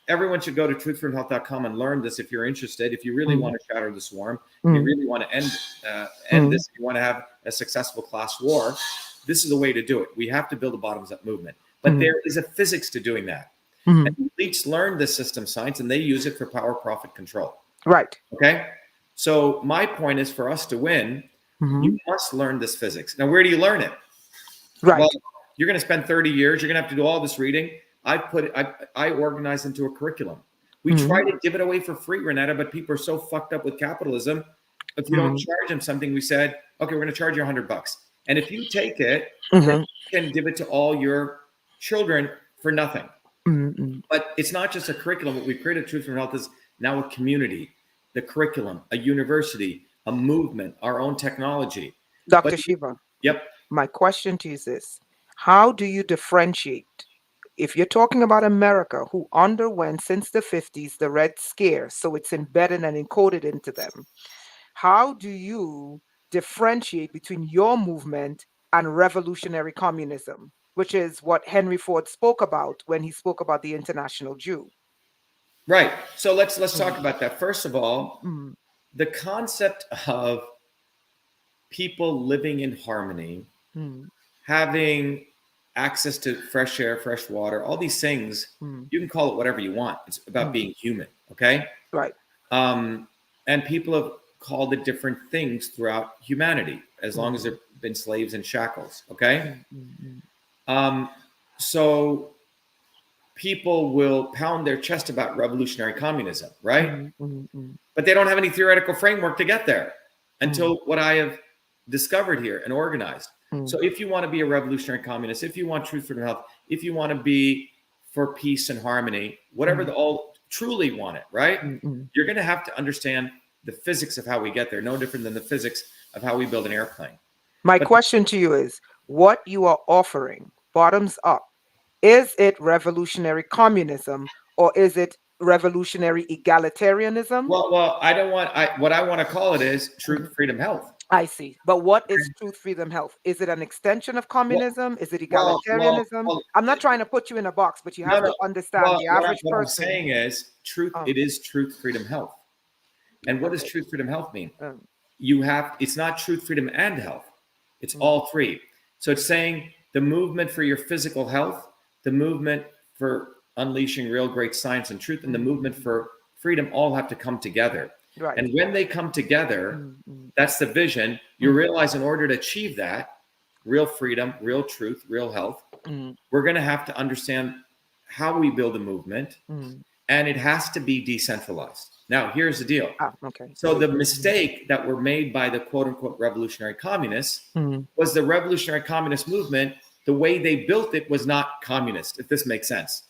everyone should go to truthfreedomhealth.com and learn this if you're interested. If you really want to shatter the swarm, if you really want to end this, if you want to have a successful class war, this is the way to do it. We have to build a bottoms-up movement. But there is a physics to doing that. And elites learn this system science and they use it for power, profit, control. Right. Okay. So my point is for us to win, you must learn this physics. Now, where do you learn it? Right. Well, you're going to spend 30 years. You're going to have to do all this reading. I organize into a curriculum. We try to give it away for free, Renata, but people are so fucked up with capitalism. If you don't charge them something, we said, okay, we're going to charge you $100. And if you take it, then you can give it to all your children for nothing. But it's not just a curriculum. What we created Truth from Health is now a community, the curriculum, a university, a movement, our own technology. Dr. Shiva. Yep. My question to you is this. How do you differentiate, if you're talking about America, who underwent since the 50s the Red Scare, so it's embedded and encoded into them, how do you differentiate between your movement and revolutionary communism, which is what Henry Ford spoke about when he spoke about the international Jew? Right. So let's talk about that. First of all, the concept of people living in harmony, having access to fresh air, fresh water, all these things, you can call it whatever you want. It's about being human. Okay. Right. And people have called it different things throughout humanity, as long as they've been slaves and shackles. Okay. So people will pound their chest about revolutionary communism, right? But they don't have any theoretical framework to get there until what I have discovered here and organized. So if you want to be a revolutionary communist, if you want truth, freedom, health, if you want to be for peace and harmony, whatever the all truly want it, right? You're going to have to understand the physics of how we get there, no different than the physics of how we build an airplane. My question to you is, what you are offering, bottoms up, is it revolutionary communism or is it revolutionary egalitarianism? Well, I don't want, what I want to call it is truth, freedom, health. I see. But what is truth, freedom, health? Is it an extension of communism? Is it egalitarianism? I'm not trying to put you in a box, but you have to understand the average what person. I'm saying is truth. It is truth, freedom, health. And what does truth, freedom, health mean? It's not truth, freedom, and health. It's all 3. So it's saying the movement for your physical health, the movement for unleashing real great science and truth, and the movement for freedom all have to come together. Right. And when they come together, that's the vision. You realize in order to achieve that, real freedom, real truth, real health, we're going to have to understand how we build a movement, and it has to be decentralized. Now, here's the deal. So the mistake that were made by the quote unquote revolutionary communists was the revolutionary communist movement. The way they built it was not communist, if this makes sense.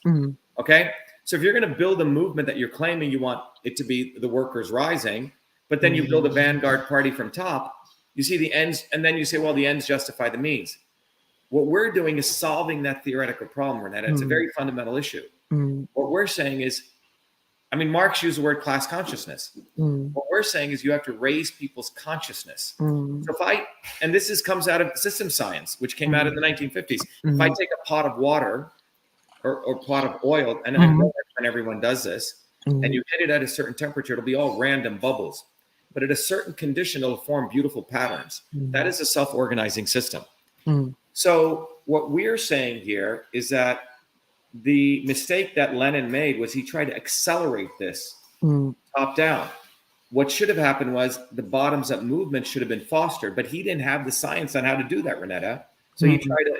Okay. So if you're going to build a movement that you're claiming you want it to be the workers rising, but then you build a vanguard party from top, you see the ends, and then you say, well, the ends justify the means. What we're doing is solving that theoretical problem, Renata. It's a very fundamental issue. What we're saying is, Marx used the word class consciousness. What we're saying is you have to raise people's consciousness. So and this comes out of system science, which came out in the 1950s. If I take a pot of water or pot of oil, and I know when everyone does this, and you hit it at a certain temperature, it'll be all random bubbles. But at a certain condition, it'll form beautiful patterns. That is a self-organizing system. So what we're saying here is that the mistake that Lenin made was he tried to accelerate this top down. What should have happened was the bottoms up movement should have been fostered, but he didn't have the science on how to do that, Renata. So he tried to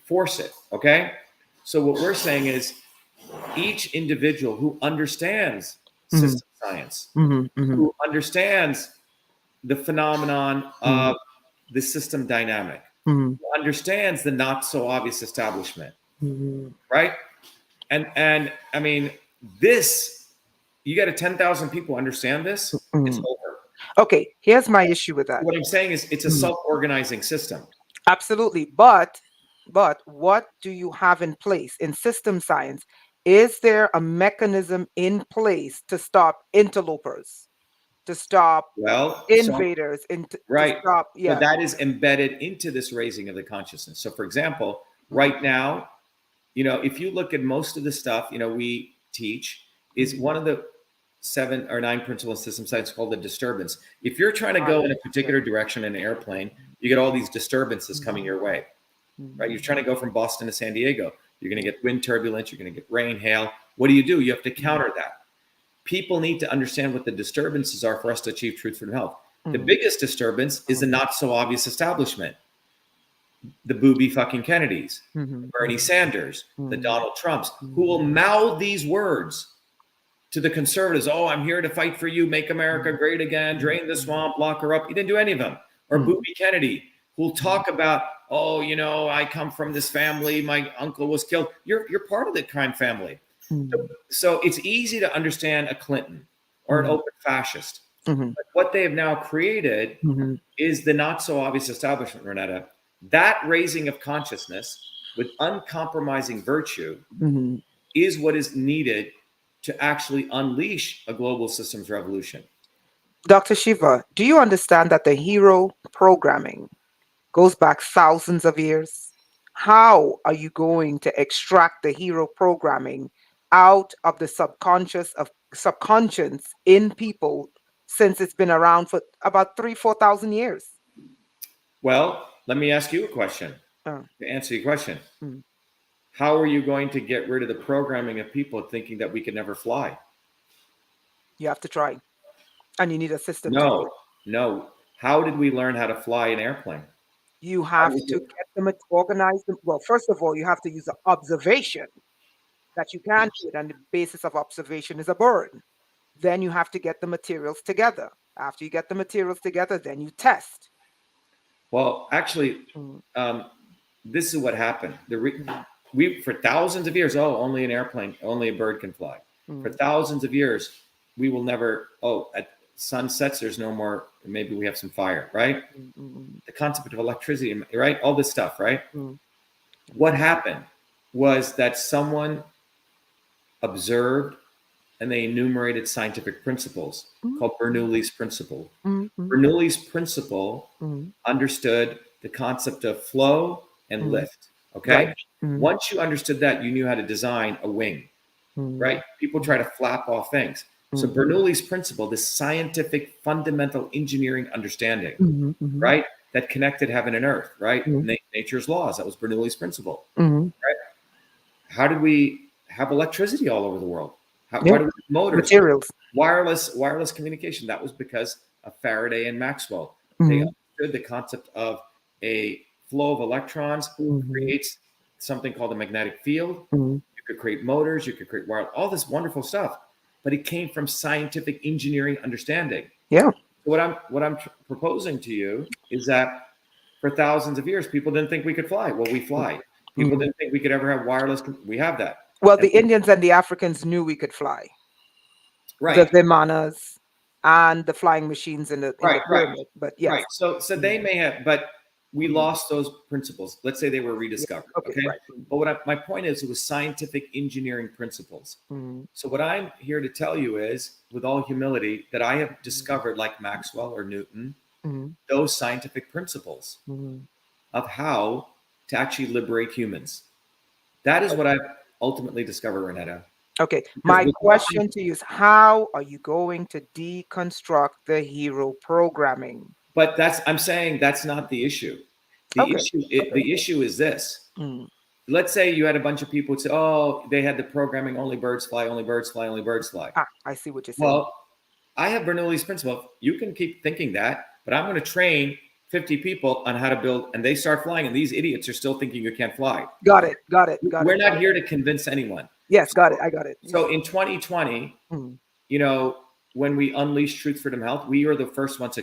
force it. Okay. So what we're saying is each individual who understands system science, who understands the phenomenon of the system dynamic, who understands the not so obvious establishment, right? And I mean, this, you got to 10,000 people understand this, it's over. Okay, here's my issue with that. What I'm saying is it's a self-organizing system. Absolutely. But what do you have in place in system science? Is there a mechanism in place to stop interlopers, to stop Well, so invaders, to right. stop? So Yeah. that is embedded into this raising of the consciousness. So for example, right now, if you look at most of the stuff, we teach is one of the 7 or 9 principles in system science called the disturbance. If you're trying to go in a particular direction in an airplane, you get all these disturbances coming your way, right? You're trying to go from Boston to San Diego. You're going to get wind turbulence. You're going to get rain, hail. What do? You have to counter that. People need to understand what the disturbances are for us to achieve truth, freedom, health. The biggest disturbance is the not so obvious establishment. The booby fucking Kennedys, Bernie Sanders, the Donald Trumps, who will mouth these words to the conservatives. Oh, I'm here to fight for you, make America great again, drain the swamp, lock her up. He didn't do any of them. Or Booby Kennedy, who'll talk about, oh, I come from this family, my uncle was killed. You're part of the crime family. So it's easy to understand a Clinton or an open fascist. But what they have now created is the not so obvious establishment, Renetta. That raising of consciousness with uncompromising virtue is what is needed to actually unleash a global systems revolution. Dr. Shiva, do you understand that the hero programming goes back thousands of years? How are you going to extract the hero programming out of the subconscious in people since it's been around for about 4,000 years? Well, let me ask you a question to answer your question. How are you going to get rid of the programming of people thinking that we could never fly? You have to try. And you need a system to do it. No. How did we learn how to fly an airplane? You have to get them to organize them. Well, first of all, you have to use the observation that you can do it. And the basis of observation is a bird. Then you have to get the materials together. After you get the materials together, then you test. Well, actually, this is what happened. We for thousands of years, only an airplane, only a bird can fly. For thousands of years, we will never. At sunsets, there's no more. Maybe we have some fire, right? The concept of electricity, right? All this stuff, right? What happened was that someone observed and they enumerated scientific principles called Bernoulli's principle. Bernoulli's principle understood the concept of flow and lift. Okay. Right. Once you understood that, you knew how to design a wing, right? People try to flap off things. So Bernoulli's principle, this scientific fundamental engineering understanding, right? That connected heaven and earth, right? Nature's laws. That was Bernoulli's principle, right? How did we have electricity all over the world? Why do we have motors? Materials. Wireless communication. That was because of Faraday and Maxwell. They understood the concept of a flow of electrons creates something called a magnetic field. You could create motors, you could create all this wonderful stuff, but it came from scientific engineering understanding. Yeah. So what I'm proposing to you is that for thousands of years, people didn't think we could fly. Well, we fly. People didn't think we could ever have wireless. We have that. Well, the Indians and the Africans knew we could fly. Right. The Vimanas and the flying machines in the pyramid. But yes. Right. So they may have, but we lost those principles. Let's say they were rediscovered. Okay. Right. But my point is, it was scientific engineering principles. So what I'm here to tell you is, with all humility, that I have discovered, like Maxwell or Newton, those scientific principles of how to actually liberate humans. That is what I've ultimately discovered, Renetta. Okay. My question to you is, how are you going to deconstruct the hero programming? But I'm saying that's not the issue. The issue is this. Let's say you had a bunch of people who say, oh, they had the programming, only birds fly, only birds fly, only birds fly. I see what you're saying. Well, I have Bernoulli's principle. You can keep thinking that, but I'm going to train 50 people on how to build, and they start flying, and these idiots are still thinking you can't fly. Got it. We're not here to convince anyone. Yes, got it. I got it. So in 2020, when we unleash Truth, Freedom, Health, we are the first ones to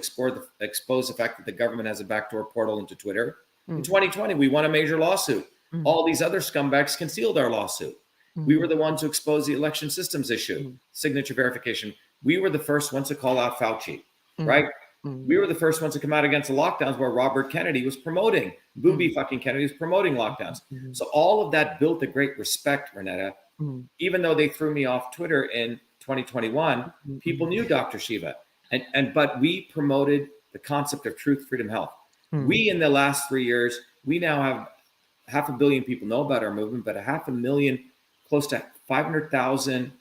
expose the fact that the government has a backdoor portal into Twitter. In 2020, we won a major lawsuit. All these other scumbags concealed our lawsuit. We were the ones who exposed the election systems issue, signature verification. We were the first ones to call out Fauci, right? We were the first ones to come out against the lockdowns where Robert Kennedy was promoting, Booby fucking Kennedy was promoting lockdowns. So all of that built a great respect, Renetta. Even though they threw me off Twitter in 2021, people knew Dr. Shiva. But we promoted the concept of truth, freedom, health. We, in the last 3 years, we now have 500 million people know about our movement, but 500,000, close to 500,000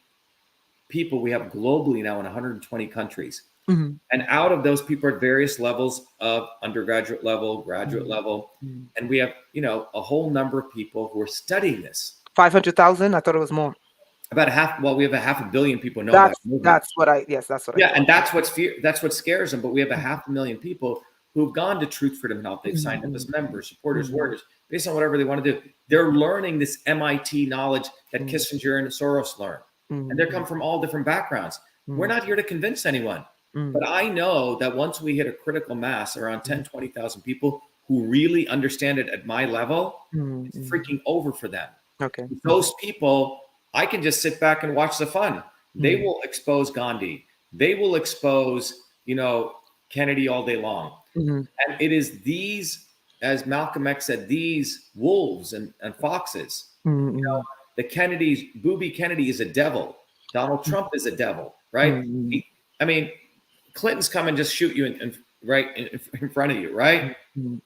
people we have globally now in 120 countries. And out of those people at various levels of undergraduate level, graduate level, and we have, a whole number of people who are studying this. 500,000? I thought it was more. About half. Well, we have 500 million people know about movement. That's what I. Yes, that's what. Yeah, and that's what scares them. But we have 500,000 people who've gone to Truth, Freedom, Health. They've signed up as members, supporters, workers, based on whatever they want to do. They're learning this MIT knowledge that Kissinger and Soros learn, and they come from all different backgrounds. We're not here to convince anyone, but I know that once we hit a critical mass around 10, 20,000 people who really understand it at my level, it's freaking over for them. Okay, those people, I can just sit back and watch the fun. They will expose Gandhi. They will expose, Kennedy all day long. And it is these, as Malcolm X said, these wolves and foxes. The Kennedys, Booby Kennedy is a devil. Donald Trump is a devil, right? Clinton's come and just shoot you in front of you, right?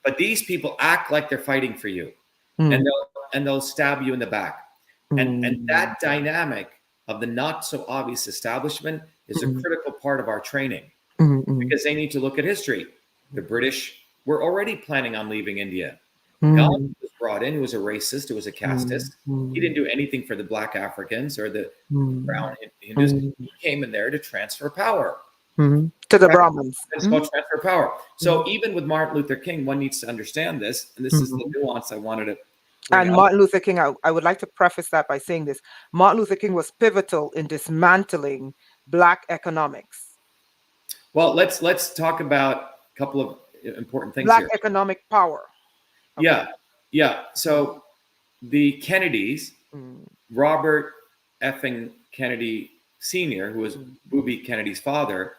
But these people act like they're fighting for you, and they'll stab you in the back. And that dynamic of the not so obvious establishment is a critical part of our training, because they need to look at history. The British were already planning on leaving India. Gandhi was brought in, who was a racist, who was a casteist. He didn't do anything for the Black Africans or the brown Hindus. He came in there to transfer power. To the Brahmins. It's called transfer power. So even with Martin Luther King, one needs to understand this. And this is the nuance I wanted to. And Martin Luther King, I would like to preface that by saying this. Martin Luther King was pivotal in dismantling Black economics. Well, let's talk about a couple of important things Black here. economic power. Okay. Yeah. So the Kennedys, Robert effing Kennedy Sr., who was Booby Kennedy's father,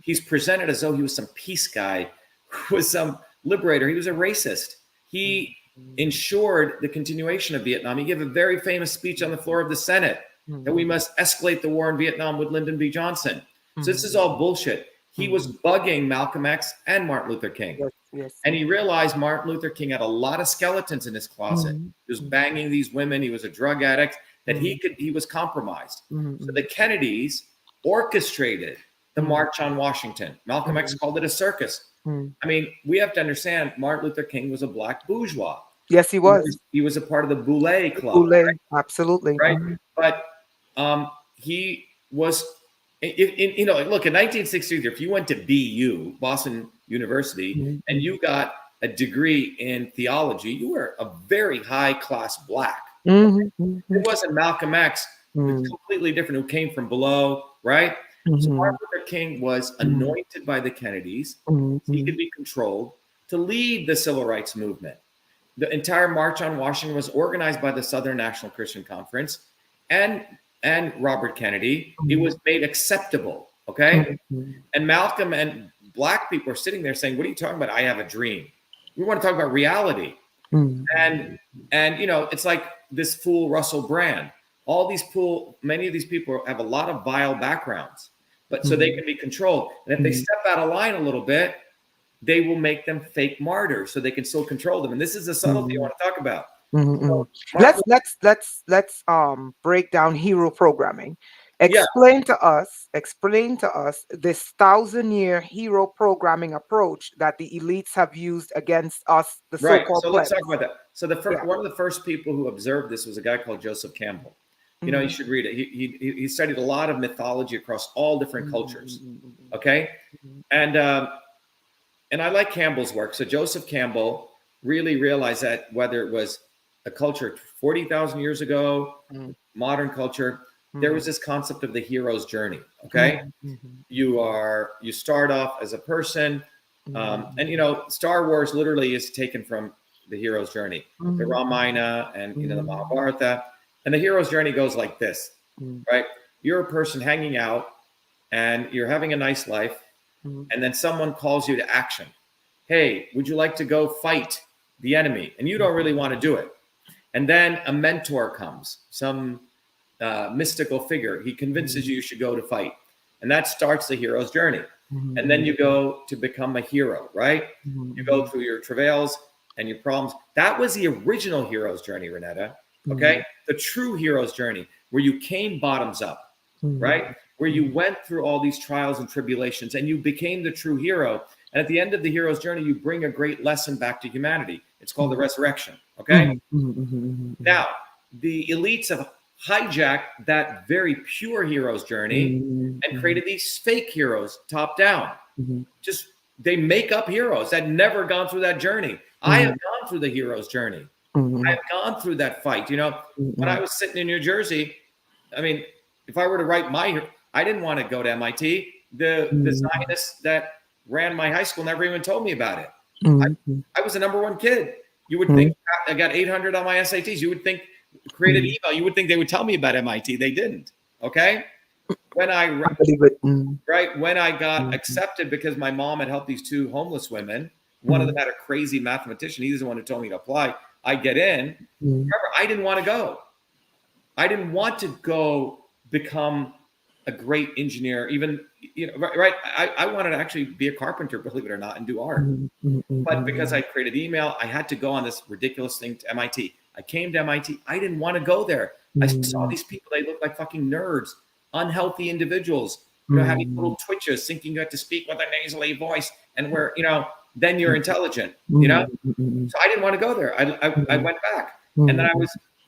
he's presented as though he was some peace guy, who was some liberator. He was a racist. He ensured the continuation of Vietnam. He gave a very famous speech on the floor of the Senate that we must escalate the war in Vietnam with Lyndon B. Johnson. So this is all bullshit. He was bugging Malcolm X and Martin Luther King. Yes. And he realized Martin Luther King had a lot of skeletons in his closet. He was banging these women. He was a drug addict, that he was compromised. So the Kennedys orchestrated the March on Washington. Malcolm X called it a circus. We have to understand Martin Luther King was a Black bourgeois. Yes, he was. He was a part of the Boulay Club. Boulay, right? absolutely. Right. But he was, look, in 1963, if you went to BU, Boston University, and you got a degree in theology, you were a very high class Black. It wasn't Malcolm X, who's completely different, who came from below, right? So Martin Luther King was anointed by the Kennedys. He could be controlled to lead the civil rights movement. The entire March on Washington was organized by the Southern National Christian Conference and Robert Kennedy. It was made acceptable, okay? And Malcolm and Black people are sitting there saying, what are you talking about? I have a dream. We want to talk about reality. And it's like this fool Russell Brand. Many of these people have a lot of vile backgrounds, but so they can be controlled. And if they step out of line a little bit, they will make them fake martyrs so they can still control them. And this is the subtlety I want to talk about. So, let's break down hero programming. Explain to us this 1,000-year hero programming approach that the elites have used against us, the so-called So let's talk about that. So one of the first people who observed this was a guy called Joseph Campbell. You should read it. He studied a lot of mythology across all different cultures. Okay, and I like Campbell's work. So Joseph Campbell really realized that whether it was a culture 40,000 years ago, modern culture, there was this concept of the hero's journey. Okay, you start off as a person, and Star Wars literally is taken from the hero's journey, the Ramayana and the Mahabharata. And the hero's journey goes like this, right? You're a person hanging out and you're having a nice life. And then someone calls you to action. Hey, would you like to go fight the enemy? And you don't really want to do it. And then a mentor comes, some mystical figure. He convinces you should go to fight. And that starts the hero's journey. And then you go to become a hero, right? You go through your travails and your problems. That was the original hero's journey, Renetta. Okay? The true hero's journey, where you came bottoms up, right? Where you went through all these trials and tribulations and you became the true hero. And at the end of the hero's journey, you bring a great lesson back to humanity. It's called the resurrection. Okay? Now, the elites have hijacked that very pure hero's journey and created these fake heroes top down. Just, they make up heroes that never gone through that journey. I have gone through the hero's journey. I've gone through that fight. You know, when I was sitting in New Jersey, I mean, if I were to write I didn't want to go to MIT. The Zionists that ran my high school never even told me about it. I was the #1 kid. You would think I got 800 on my SATs. You would think, created email, you would think they would tell me about MIT. They didn't. Okay. When I got accepted because my mom had helped these 2 homeless women, one of them had a crazy mathematician. He's the one who told me to apply. I get in. Remember, I didn't want to go. I didn't want to go become a great engineer, even, you know, right? I wanted to actually be a carpenter, believe it or not, and do art. But because I created email, I had to go on this ridiculous thing to MIT. I came to MIT. I didn't want to go there. I saw these people. They look like fucking nerds, unhealthy individuals, you know, having little twitches, thinking you have to speak with a nasally voice, and where, you know, then you're intelligent, you know? So I didn't want to go there. I went back. And then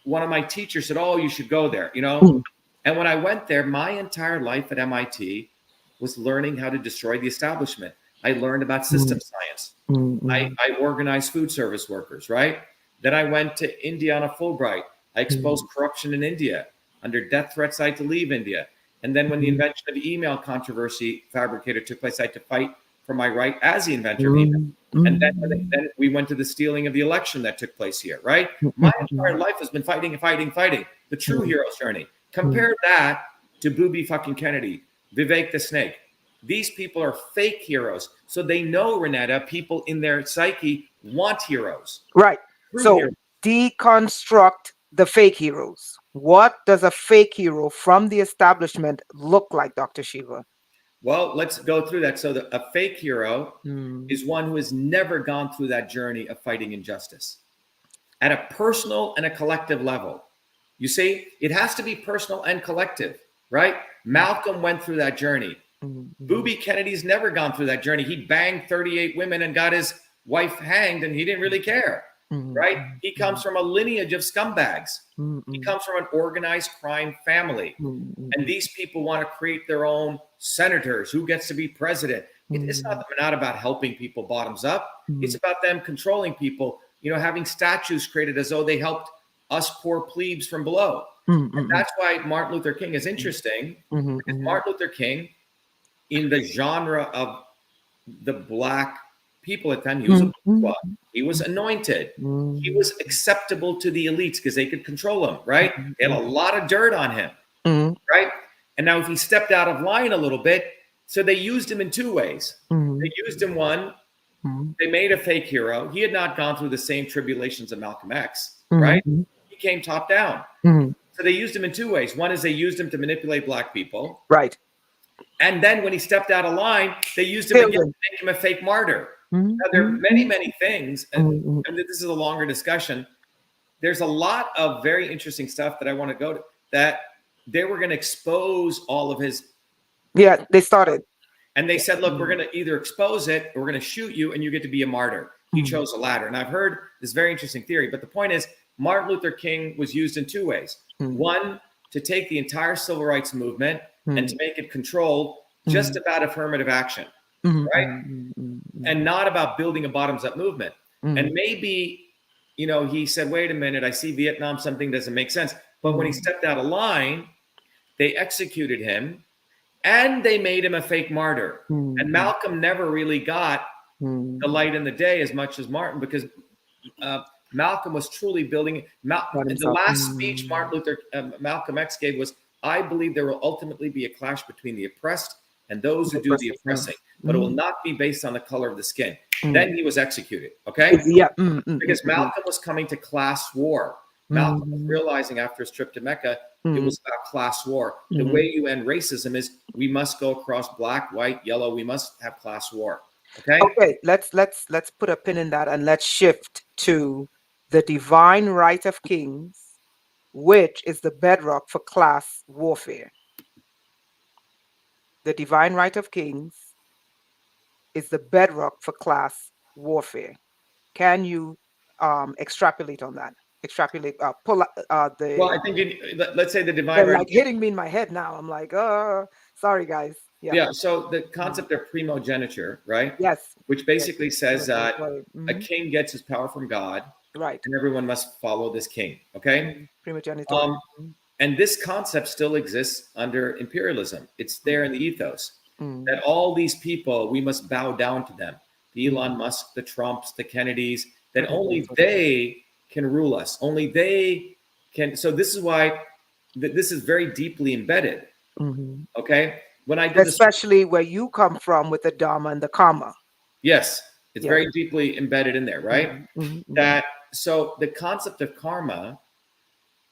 one of my teachers said, oh, you should go there, you know? And when I went there, my entire life at MIT was learning how to destroy the establishment. I learned about system science. I organized food service workers, right? Then I went to India on a Fulbright. I exposed corruption in India. Under death threats, I had to leave India. And then when the invention of email controversy fabricator took place, I had to fight for my right as the inventor of email. And then we went to the stealing of the election that took place here, right? My entire life has been fighting and fighting, fighting. The true hero's journey. Compare that to Booby fucking Kennedy, Vivek the Snake. These people are fake heroes. So they know, Renetta, people in their psyche want heroes. Right. So deconstruct the fake heroes. What does a fake hero from the establishment look like, Dr. Shiva? Well, let's go through that. So a fake hero is one who has never gone through that journey of fighting injustice at a personal and a collective level. You see, it has to be personal and collective, right? Malcolm went through that journey. Booby Kennedy's never gone through that journey. He banged 38 women and got his wife hanged, and he didn't really care, right? He comes from a lineage of scumbags. He comes from an organized crime family. And these people want to create their own senators. Who gets to be president? It's not about helping people bottoms up. It's about them controlling people, you know, having statues created as though they helped us poor plebes from below. And that's why Martin Luther King is interesting. Because Martin Luther King, in the genre of the black people at the time, he was a bourgeois. He was anointed. He was acceptable to the elites because they could control him, right? They had a lot of dirt on him, right? And now if he stepped out of line a little bit, so they used him in 2 ways. They used him, one, they made a fake hero. He had not gone through the same tribulations of Malcolm X, right? He came top down. So they used him in 2 ways. One is they used him to manipulate black people. Right. And then when he stepped out of line, they used him again to make him a fake martyr. Now, there are many, many things, and this is a longer discussion. There's a lot of very interesting stuff that I want to go to, that they were going to expose all of his. Yeah, they started. And they said, look, we're going to either expose it or we're going to shoot you and you get to be a martyr. He chose the latter. And I've heard this very interesting theory. But the point is, Martin Luther King was used in 2 ways. One, to take the entire civil rights movement and to make it controlled just about affirmative action, right? And not about building a bottoms-up movement. And maybe, you know, he said, wait a minute, I see Vietnam, something doesn't make sense. But when he stepped out of line, they executed him and they made him a fake martyr. And Malcolm never really got the light in the day as much as Martin, because Malcolm was truly building. The last speech Malcolm X gave was, "I believe there will ultimately be a clash between the oppressed and those who do the oppressing, but it will not be based on the color of the skin." Then he was executed. Okay, Yeah. because Malcolm was coming to class war. Malcolm was realizing after his trip to Mecca, it was about class war. The way you end racism is we must go across black, white, yellow. We must have class war. Okay. Okay. Let's put a pin in that and let's shift to the divine right of kings, which is the bedrock for class warfare. The divine right of kings is the bedrock for class warfare. Can you extrapolate on that? Extrapolate, pull the. Well, I think let's say the divine They're right. like hitting me in my head now. I'm like, sorry guys. Yeah. Yeah. So the concept of primogeniture, right? Yes. Which basically says that a king gets his power from God, right, and everyone must follow this king. Okay. Primogeniture. And this concept still exists under imperialism. It's there in the ethos that all these people, we must bow down to them. The Elon Musk, the Trumps, the Kennedys, that only they can rule us. Only they can. So this is why this is very deeply embedded. Okay. When I did especially where you come from with the Dharma and the Karma. Yes, it's very deeply embedded in there, right? That so the concept of karma,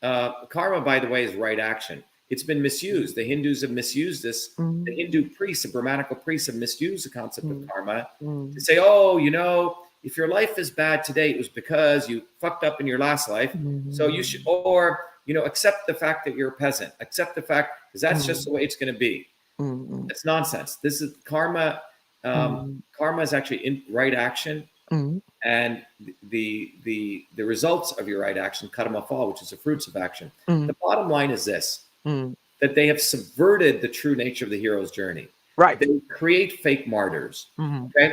karma, by the way, is right action. It's been misused. The Hindus have misused this. The Hindu priests, the Brahmanical priests, have misused the concept of karma to say, oh, if your life is bad today, it was because you fucked up in your last life. So you should, or accept the fact that you're a peasant. Accept the fact because that's just the way it's going to be. It's nonsense. This is karma. Karma is actually in right action, and the results of your right action cut them off all, which is the fruits of action. The bottom line is this: that they have subverted the true nature of the hero's journey. Right. They create fake martyrs. Okay.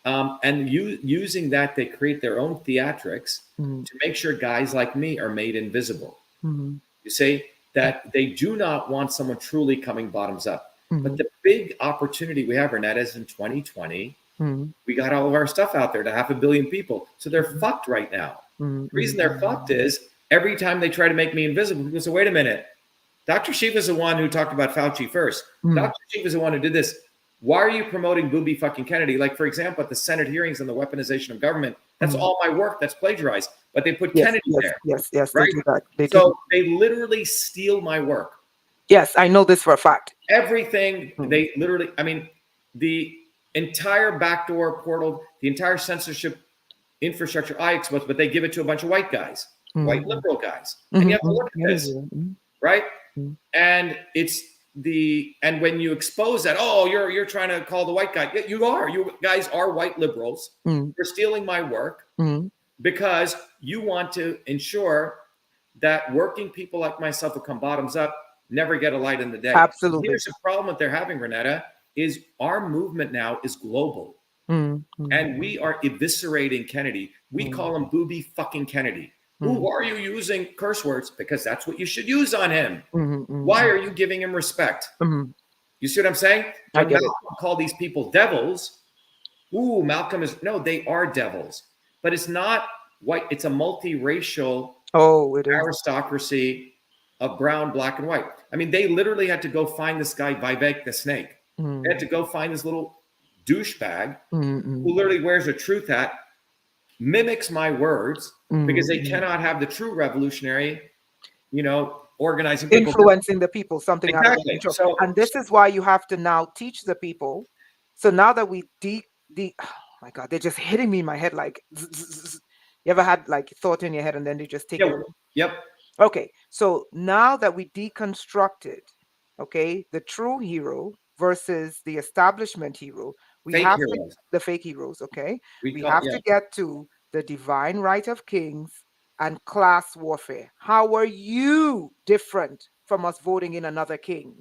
And using that, they create their own theatrics to make sure guys like me are made invisible. You see that they do not want someone truly coming bottoms up. But the big opportunity we have, Renetta, is in 2020. We got all of our stuff out there to 500 million people. So they're fucked right now. The reason they're fucked is every time they try to make me invisible, people say, wait a minute. Dr. Shiva is the one who talked about Fauci first. Dr. Shiva is the one who did this. Why are you promoting booby fucking Kennedy? Like, for example, at the Senate hearings on the weaponization of government, that's all my work. That's plagiarized. But they put Kennedy there. Yes. Right? They literally steal my work. Yes, I know this for a fact. Everything, they literally, the entire backdoor portal, the entire censorship infrastructure I expose, but they give it to a bunch of white guys, white liberal guys. And you have to look at this, right? And and when you expose that, oh, you're trying to call the white guy. Yeah, you are. You guys are white liberals. You're stealing my work because you want to ensure that working people like myself who come bottoms up never get a light in the day. Absolutely. Here's the problem that they're having, Renetta, is our movement now is global. And we are eviscerating Kennedy. We call him booby fucking Kennedy. Who are you using curse words? Because that's what you should use on him. Why are you giving him respect? You see what I'm saying? When Malcolm called these people devils, Malcolm is, no, they are devils. But it's not white. It's a multiracial aristocracy of brown, black, and white. They literally had to go find this guy, Vivek the Snake. They had to go find this little douchebag who literally wears a truth hat, mimics my words, because they cannot have the true revolutionary, organizing people. Influencing the people, something exactly. out of control. So, and this is why you have to now teach the people. So now that we oh my God, they're just hitting me in my head like, you ever had like thought in your head and then they just take it? Yep. Okay, so now that we deconstructed, the true hero versus the establishment hero, we have the fake heroes, we have to get to the divine right of kings and class warfare. How are you different from us voting in another king?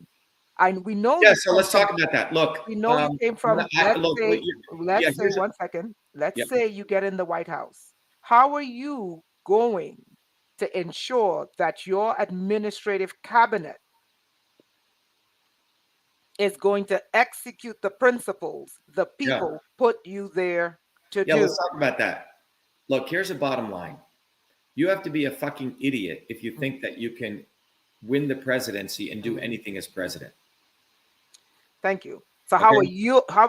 And we know. Yeah, so let's talk about that. Look, we know you came from. Let's say 1 second. Let's say you get in the White House. How are you going to ensure that your administrative cabinet is going to execute the principles the people put you there to do? Let's talk about that. Look, here's the bottom line. You have to be a fucking idiot if you think that you can win the presidency and do anything as president. Thank you. So Okay. how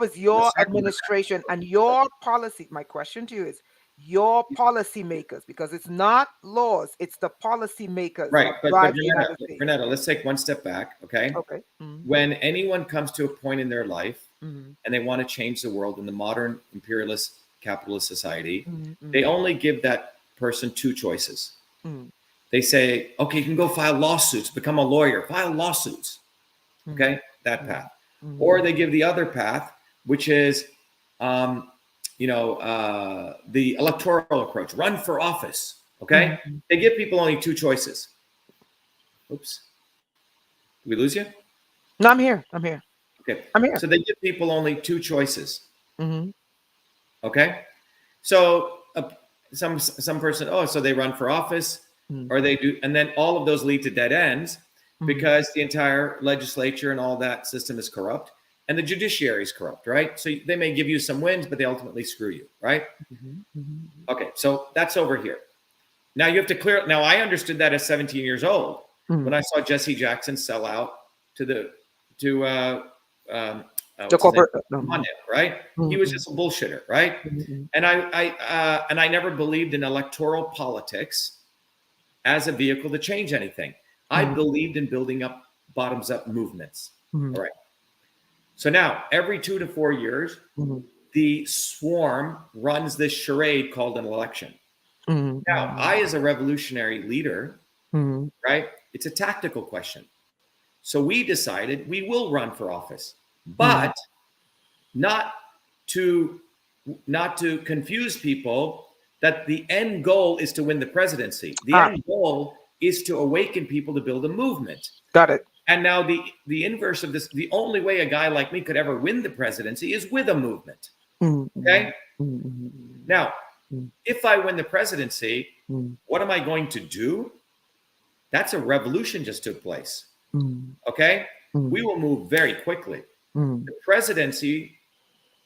is The your second, administration and your policy? My question to you is your policy makers, because it's not laws, it's the policy makers right. that But drive the United States. Renetta, let's take one step back. Okay. Okay. When anyone comes to a point in their life Mm-hmm. and they want to change the world in the modern imperialist capitalist society, Mm-hmm. they only give that person two choices. Mm-hmm. They say, okay, you can go file lawsuits, become a lawyer, file lawsuits. Okay, that path. Mm-hmm. Or they give the other path, which is, the electoral approach, run for office. Okay, they give people only two choices. Oops, did we lose you? No, I'm here. I'm here. Okay, I'm here. so they give people only two choices. Mm-hmm. Okay, so some person, so they run for office, or they do, and then all of those lead to dead ends because the entire legislature and all that system is corrupt, and the judiciary is corrupt, right? So they may give you some wins, but they ultimately screw you, right? Okay, so that's over here. Now you have to clear. Now I understood that as 17 years old when I saw Jesse Jackson sell out to corporate, right? He was just a bullshitter, right? And I never believed in electoral politics as a vehicle to change anything. I believed in building up bottoms up movements. All right. So now every 2 to 4 years, the swarm runs this charade called an election. Now, I, as a revolutionary leader, right? It's a tactical question. So we decided we will run for office, but not to confuse people that the end goal is to win the presidency. The end goal is to awaken people to build a movement. Got it. And now the inverse of this, the only way a guy like me could ever win the presidency is with a movement. Okay? Now, if I win the presidency, what am I going to do? That's a revolution just took place. Okay? We will move very quickly. The presidency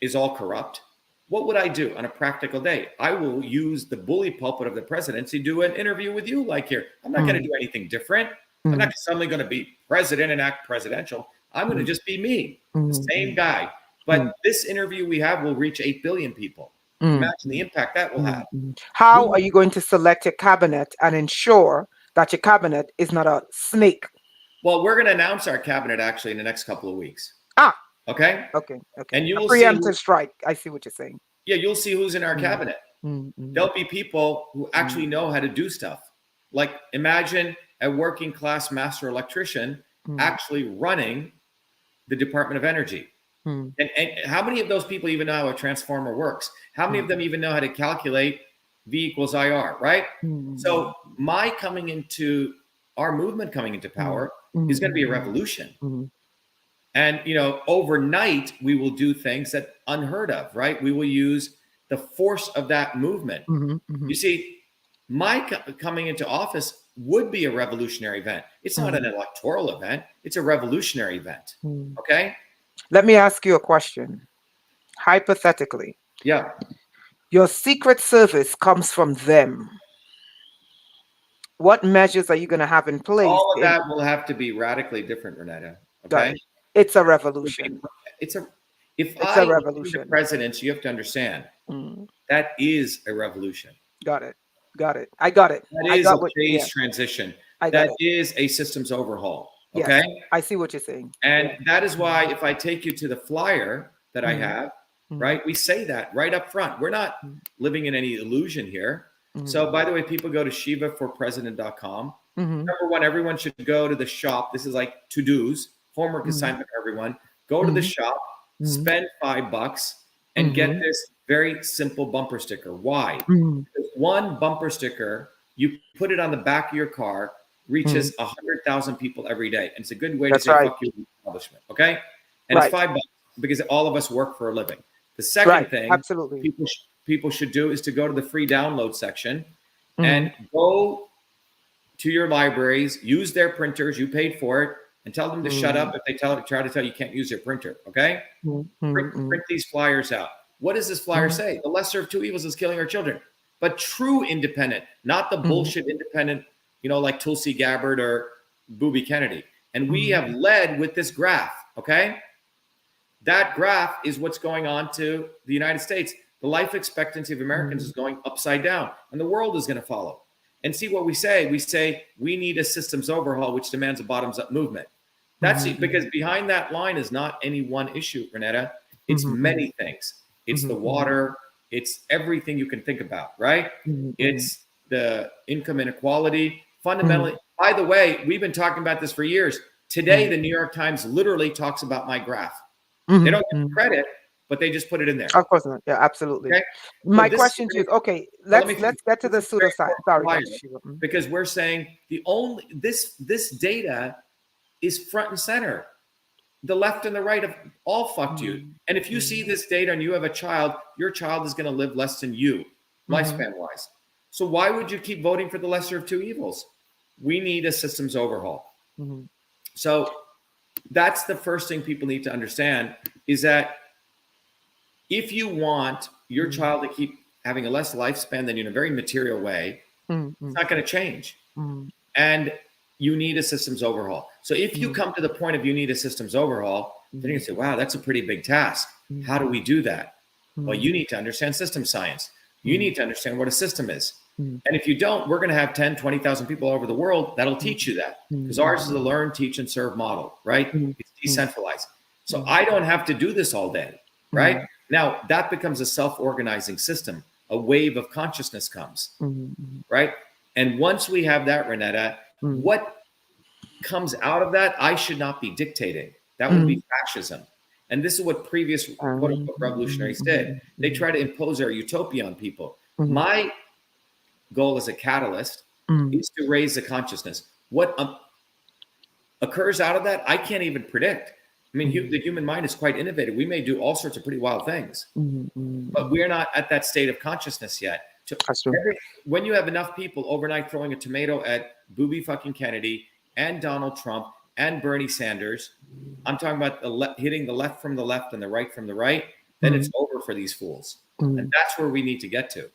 is all corrupt. What would I do on a practical day? I will use the bully pulpit of the presidency, do an interview with you like here. I'm not going to do anything different. I'm not suddenly going to be president and act presidential. I'm going to just be me, the same guy. But this interview we have will reach 8 billion people. Imagine the impact that will have. How are you going to select your cabinet and ensure that your cabinet is not a snake? Well, we're going to announce our cabinet actually in the next couple of weeks. Okay. And you will preemptive strike. I see what you're saying. Yeah, you'll see who's in our cabinet. There'll be people who actually know how to do stuff. Like imagine a working class master electrician actually running the Department of Energy. And how many of those people even know how a transformer works? How many of them even know how to calculate V equals IR, right? So our movement coming into power is going to be a revolution. And, overnight, we will do things that unheard of, right? We will use the force of that movement. You see, my coming into office would be a revolutionary event. It's not an electoral event. It's a revolutionary event. Okay? Let me ask you a question. Hypothetically. Yeah. Your Secret Service comes from them. What measures are you going to have in place? All of that will have to be radically different, Renetta. Okay? It's a revolution. If a revolution. The presidents, you have to understand that is a revolution. Got it. I got it. That is a phase transition. That is a systems overhaul. Okay. Yes, I see what you're saying. And that is why if I take you to the flyer that I have, right, we say that right up front. We're not living in any illusion here. So by the way, people go to shivaforpresident.com. Number one, everyone should go to the shop. This is like to-dos, homework assignment for everyone. Go to the shop, spend $5 and get this very simple bumper sticker. Why? Because one bumper sticker, you put it on the back of your car, reaches 100,000 people every day. And it's a good way to say fuck you establishment. Okay. And it's $5 because all of us work for a living. The second thing people should do is to go to the free download section and go to your libraries, use their printers, you paid for it, and tell them to shut up if they try to tell you can't use your printer. Okay. Print these flyers out. What does this flyer say? The lesser of two evils is killing our children. but true independent, not the bullshit independent, like Tulsi Gabbard or Booby Kennedy. And we have led with this graph, okay? That graph is what's going on to the United States. The life expectancy of Americans is going upside down, and the world is going to follow. And see what we say. We say we need a systems overhaul, which demands a bottoms-up movement. That's it, because behind that line is not any one issue, Renetta. It's many things. It's the water. It's everything you can think about, right? It's the income inequality. Fundamentally, by the way, we've been talking about this for years. Today, the New York Times literally talks about my graph. They don't get credit, but they just put it in there. Of course not. Yeah, absolutely. Okay? My question to you is, okay, let's get to the pseudoscience. Sorry, because we're saying this data is front and center. The left and the right have all fucked you. And if you see this data and you have a child, your child is going to live less than you, lifespan wise. So why would you keep voting for the lesser of two evils? We need a systems overhaul. So that's the first thing people need to understand, is that if you want your child to keep having a less lifespan than you in a very material way, it's not going to change. And you need a systems overhaul. So if you come to the point of you need a systems overhaul, then you can say, wow, that's a pretty big task. How do we do that? Well, you need to understand system science. You need to understand what a system is. And if you don't, we're going to have 10, 20,000 people all over the world that'll teach you that. Because ours is a learn, teach, and serve model, right? It's decentralized. So I don't have to do this all day, right? Now, that becomes a self-organizing system. A wave of consciousness comes, right? And once we have that, Renetta, what comes out of that, I should not be dictating. That would be fascism. And this is what previous quote-unquote revolutionaries did. They try to impose their utopia on people. My goal as a catalyst is to raise the consciousness. What occurs out of that, I can't even predict. I mean, the human mind is quite innovative. We may do all sorts of pretty wild things, but we're not at that state of consciousness yet. When you have enough people overnight throwing a tomato at Booby fucking Kennedy and Donald Trump and Bernie Sanders, I'm talking about hitting the left from the left and the right from the right, then it's over for these fools. And that's where we need to get to.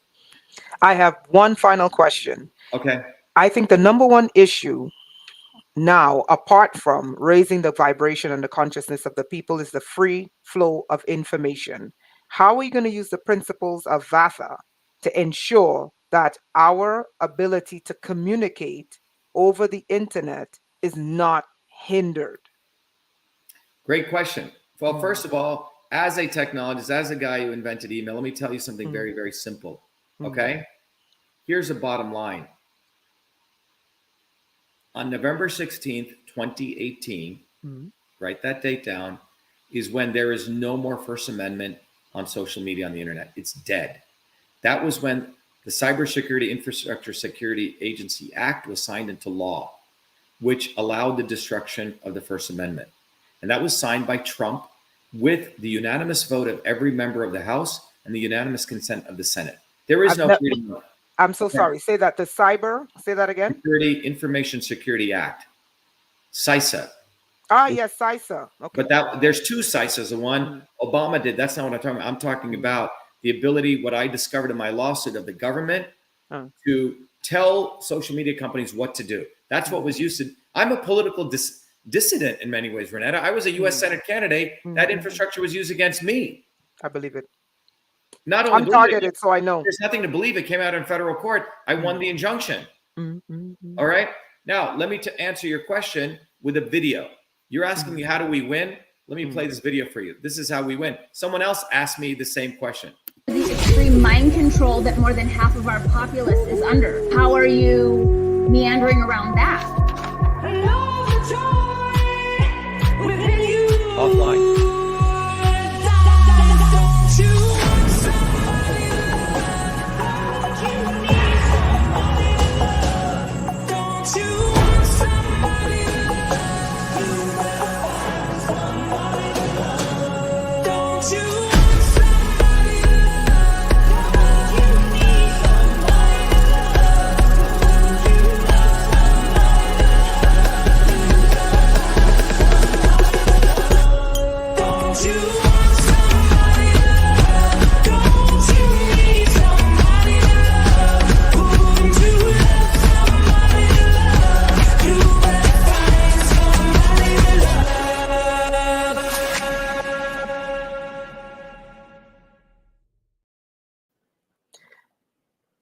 I have one final question. Okay. I think the number one issue now, apart from raising the vibration and the consciousness of the people, is the free flow of information. How are you going to use the principles of Vatha to ensure that our ability to communicate over the internet is not hindered? Great question. Well, first of all, as a technologist, as a guy who invented email, let me tell you something very, very simple. Okay? Here's the bottom line. On November 16th, 2018, write that date down, is when there is no more First Amendment on social media on the internet. It's dead. That was when the Cybersecurity Infrastructure Security Agency Act was signed into law, which allowed the destruction of the First Amendment. And that was signed by Trump with the unanimous vote of every member of the House and the unanimous consent of the Senate. There is no freedom. I'm so sorry. Say that. Say that again. Information Security Act, CISA. Yes, CISA. Okay. But there's two CISAs. The one Obama did. That's not what I'm talking about. I'm talking about the ability, what I discovered in my lawsuit, of the government to tell social media companies what to do. That's what was used to. I'm a political dissident in many ways, Renetta. I was a U.S. Senate candidate. That infrastructure was used against me. I believe it. Not only I'm targeted, so I know. There's nothing to believe. It came out in federal court. I won the injunction. All right. Now, let me answer your question with a video. You're asking me, how do we win? Let me play this video for you. This is how we win. Someone else asked me the same question. The extreme mind control that more than half of our populace is under. How are you meandering around that? Offline.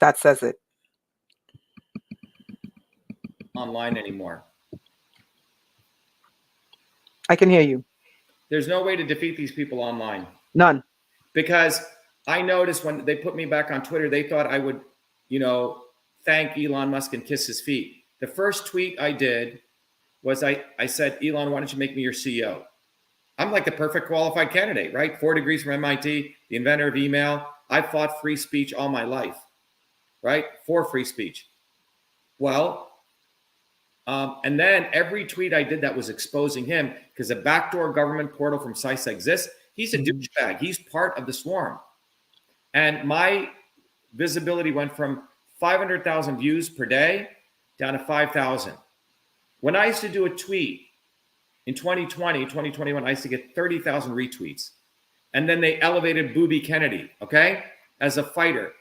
That says it. Online anymore. I can hear you. There's no way to defeat these people online. None. Because I noticed when they put me back on Twitter, they thought I would, thank Elon Musk and kiss his feet. The first tweet I did was I said, Elon, why don't you make me your CEO? I'm like the perfect qualified candidate, right? 4 degrees from MIT, the inventor of email. I fought free speech all my life, right? For free speech. Well, and then every tweet I did that was exposing him, because a backdoor government portal from SICE exists. He's a douchebag. He's part of the swarm. And my visibility went from 500,000 views per day down to 5,000. When I used to do a tweet in 2020, 2021, I used to get 30,000 retweets. And then they elevated Booby Kennedy, okay, as a fighter,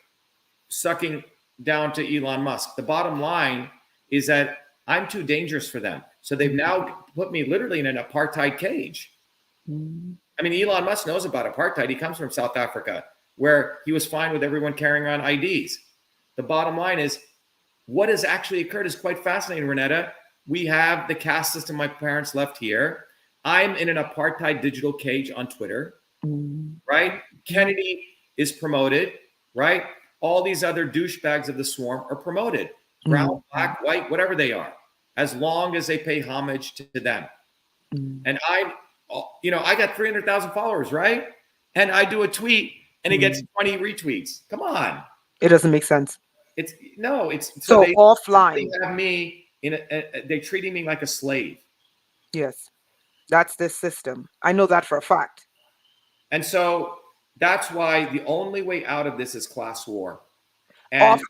sucking down to Elon Musk. The bottom line is that I'm too dangerous for them. So they've now put me literally in an apartheid cage. I mean, Elon Musk knows about apartheid. He comes from South Africa, where he was fine with everyone carrying around IDs. The bottom line is, what has actually occurred is quite fascinating, Renetta. We have the caste system my parents left here. I'm in an apartheid digital cage on Twitter, right? Kennedy is promoted, right? All these other douchebags of the swarm are promoted. Brown, black, white, whatever they are, as long as they pay homage to them. And I got 300,000 followers, right? And I do a tweet and it gets 20 retweets. Come on. It doesn't make sense. So offline. They have me they're treating me like a slave. Yes, that's this system. I know that for a fact. And so that's why the only way out of this is class war. And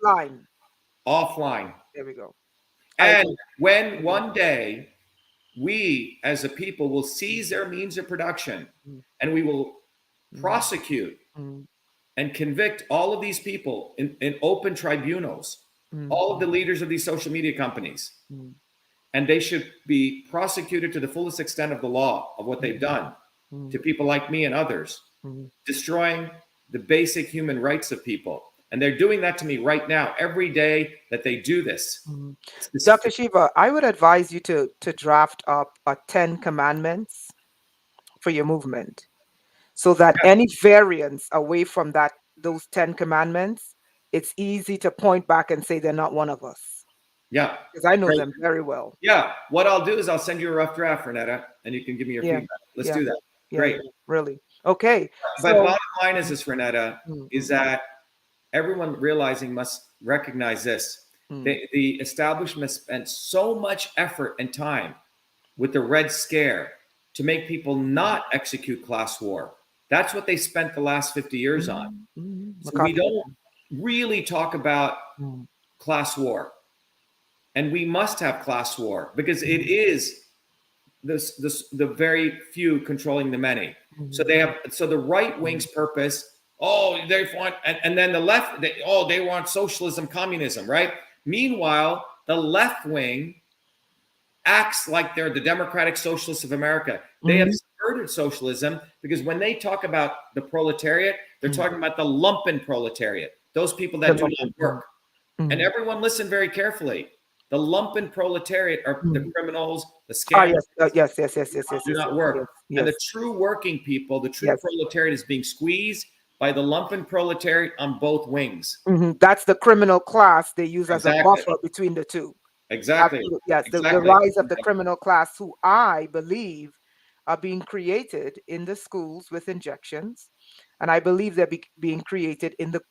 offline. There we go. And when one day we as a people will seize their means of production and we will prosecute and convict all of these people in open tribunals, all of the leaders of these social media companies, and they should be prosecuted to the fullest extent of the law of what they've done to people like me and others, destroying the basic human rights of people. And they're doing that to me right now, every day that they do this. Dr. Shiva, I would advise you to draft up a 10 commandments for your movement, so that any variance away from those 10 commandments, it's easy to point back and say they're not one of us. Yeah. Because I know them very well. Yeah. What I'll do is I'll send you a rough draft, Renetta, and you can give me your feedback. Let's do that. Great. Really. Okay. But bottom line is this, Renetta, is that everyone must recognize this. The establishment spent so much effort and time with the Red Scare to make people not execute class war. That's what they spent the last 50 years on. So we don't really talk about class war. And we must have class war because it is the very few controlling the many. So the right wing's purpose, they want, and then the left, they want socialism, communism, right? Meanwhile, the left wing acts like they're the democratic socialists of America. They have subverted socialism because when they talk about the proletariat, they're talking about the lumpen proletariat, those people that do not work. And everyone listen very carefully. The lumpen proletariat are the criminals, the scammers. Yes. Do not work. Yes. And the true working people, the true proletariat is being squeezed by the lumpen proletariat on both wings. That's the criminal class they use as a buffer between the two. Exactly. Absolutely. Yes, the rise of the criminal class, who I believe are being created in the schools with injections, and I believe they're being created in the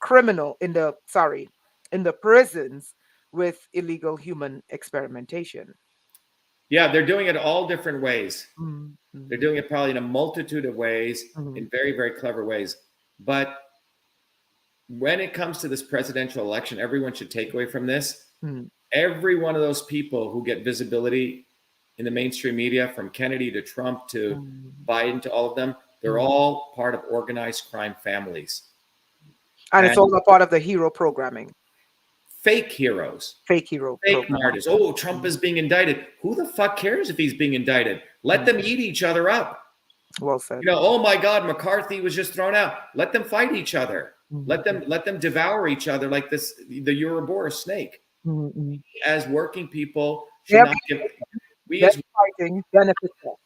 prisons with illegal human experimentation. Yeah, they're doing it all different ways. They're doing it probably in a multitude of ways, in very, very clever ways. But when it comes to this presidential election, everyone should take away from this. Every one of those people who get visibility in the mainstream media, from Kennedy to Trump to Biden to all of them, they're all part of organized crime families. And it's all a part of the hero programming. Fake heroes. Fake martyrs. Oh, Trump is being indicted. Who the fuck cares if he's being indicted? Let them eat each other up. Well said. Oh my God, McCarthy was just thrown out. Let them fight each other. Let them devour each other like this, the Ouroboros snake. As working people should not give. Them fighting benefits us.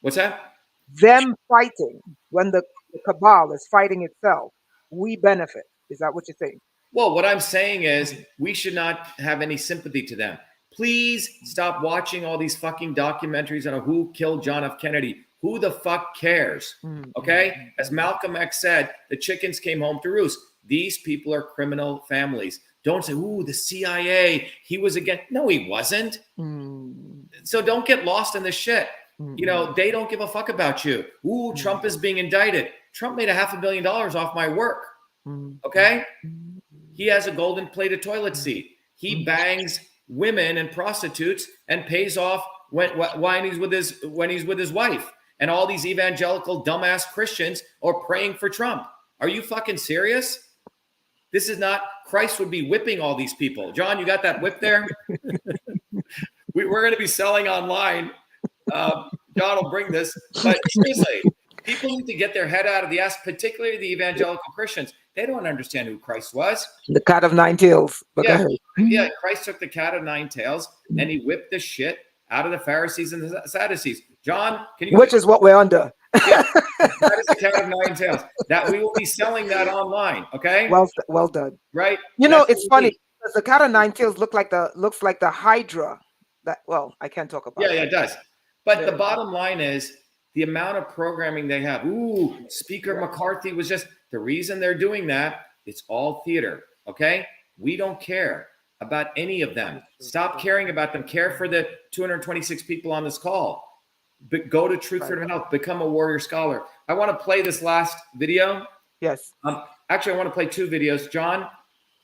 What's that? Them fighting, when the cabal is fighting itself, we benefit. Is that what you're saying? Well, what I'm saying is we should not have any sympathy to them. Please stop watching all these fucking documentaries on who killed John F. Kennedy. Who the fuck cares? Okay? As Malcolm X said, the chickens came home to roost. These people are criminal families. Don't say, ooh, the CIA, he was against. No, he wasn't. So don't get lost in this shit. You know, they don't give a fuck about you. Ooh, Trump is being indicted. Trump made $500 million off my work. Okay? He has a golden plated toilet seat. He bangs women and prostitutes and pays off when he's with his wife. And all these evangelical dumbass Christians are praying for Trump. Are you fucking serious? This is not, Christ would be whipping all these people. John, you got that whip there? We're going to be selling online. John will bring this. But seriously, people need to get their head out of the ass, particularly the evangelical Christians. They don't understand who Christ was. The cat of nine tails. Yeah, Christ took the cat of nine tails and he whipped the shit out of the Pharisees and the Sadducees. John, can you? Which is what we're under. Yeah, that is the cat of nine tails. That we will be selling that online. Okay. Well done. Right. You know, it's funny because the cat of nine tails looks like the Hydra. That I can't talk about. Yeah, it does. But the bottom line is the amount of programming they have. Ooh, Speaker McCarthy was just the reason they're doing that. It's all theater. Okay. We don't care about any of them. Stop caring about them. Care for the 226 people on this call. But go to Truth, Freedom, and Health. Become a warrior scholar. I want to play this last video. Yes. Actually, I want to play two videos. John,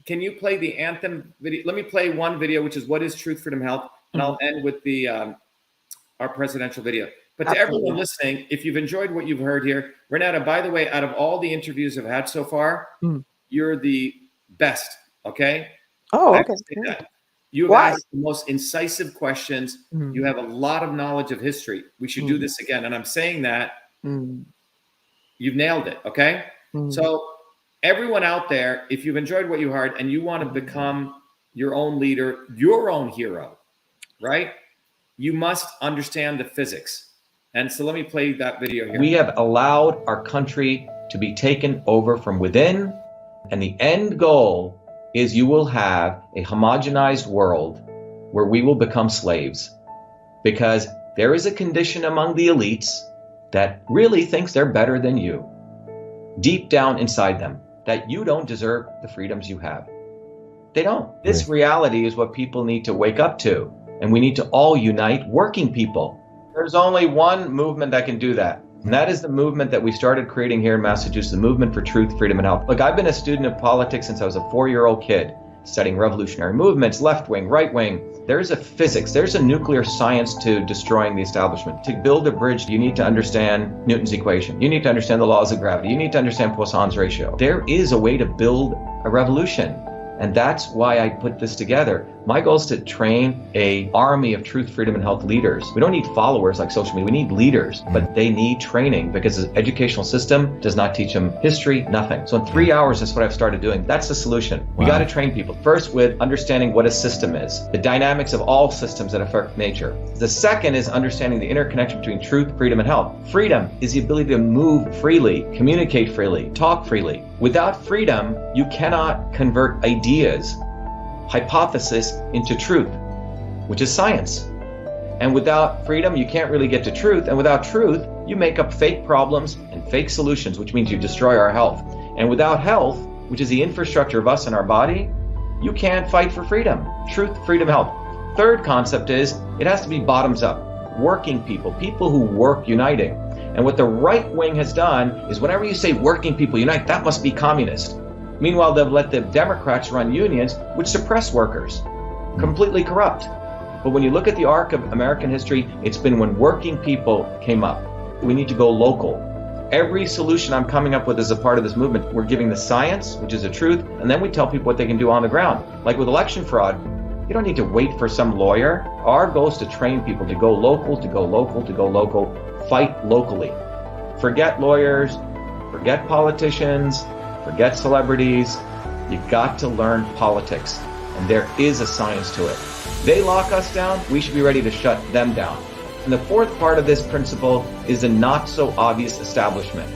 can you play the anthem video? Let me play one video, which is what is Truth, Freedom, Health, and I'll end with the our presidential video. But to everyone listening, if you've enjoyed what you've heard here, Renata, by the way, out of all the interviews I've had so far, you're the best. Okay. Oh, okay. You have asked the most incisive questions. You have a lot of knowledge of history. We should do this again. And I'm saying that you've nailed it. Okay. So everyone out there, if you've enjoyed what you heard and you want to become your own leader, your own hero, right? You must understand the physics. And so let me play that video here. We have allowed our country to be taken over from within. And the end goal is you will have a homogenized world where we will become slaves, because there is a condition among the elites that really thinks they're better than you, deep down inside them, that you don't deserve the freedoms you have. They don't. This reality is what people need to wake up to, and we need to all unite working people. There's only one movement that can do that. And that is the movement that we started creating here in Massachusetts, the movement for truth, freedom, and health. Look, I've been a student of politics since I was a 4-year-old kid, studying revolutionary movements, left wing, right wing. There's a physics, there's a nuclear science to destroying the establishment. To build a bridge, you need to understand Newton's equation. You need to understand the laws of gravity. You need to understand Poisson's ratio. There is a way to build a revolution. And that's why I put this together. My goal is to train an army of truth, freedom, and health leaders. We don't need followers like social media. We need leaders, but they need training because the educational system does not teach them history, nothing. So in 3 hours, that's what I've started doing. That's the solution. We got to train people. First, with understanding what a system is, the dynamics of all systems that affect nature. The second is understanding the interconnection between truth, freedom, and health. Freedom is the ability to move freely, communicate freely, talk freely. Without freedom, you cannot convert ideas, hypothesis into truth, which is science. And without freedom, you can't really get to truth. And without truth, you make up fake problems and fake solutions, which means you destroy our health. And without health, which is the infrastructure of us and our body, you can't fight for freedom. Truth, freedom, health. Third concept is it has to be bottoms up. Working people, people who work uniting. And what the right wing has done is whenever you say working people unite, that must be communist. Meanwhile, they've let the Democrats run unions, which suppress workers, completely corrupt. But when you look at the arc of American history, it's been when working people came up. We need to go local. Every solution I'm coming up with as a part of this movement, we're giving the science, which is the truth, and then we tell people what they can do on the ground. Like with election fraud, you don't need to wait for some lawyer. Our goal is to train people to go local, to go local, to go local, fight locally. Forget lawyers, forget politicians, Forget celebrities. You got to learn politics, and there is a science to it. They lock us down, we should be ready to shut them down. And the fourth part of this principle is a not so obvious establishment.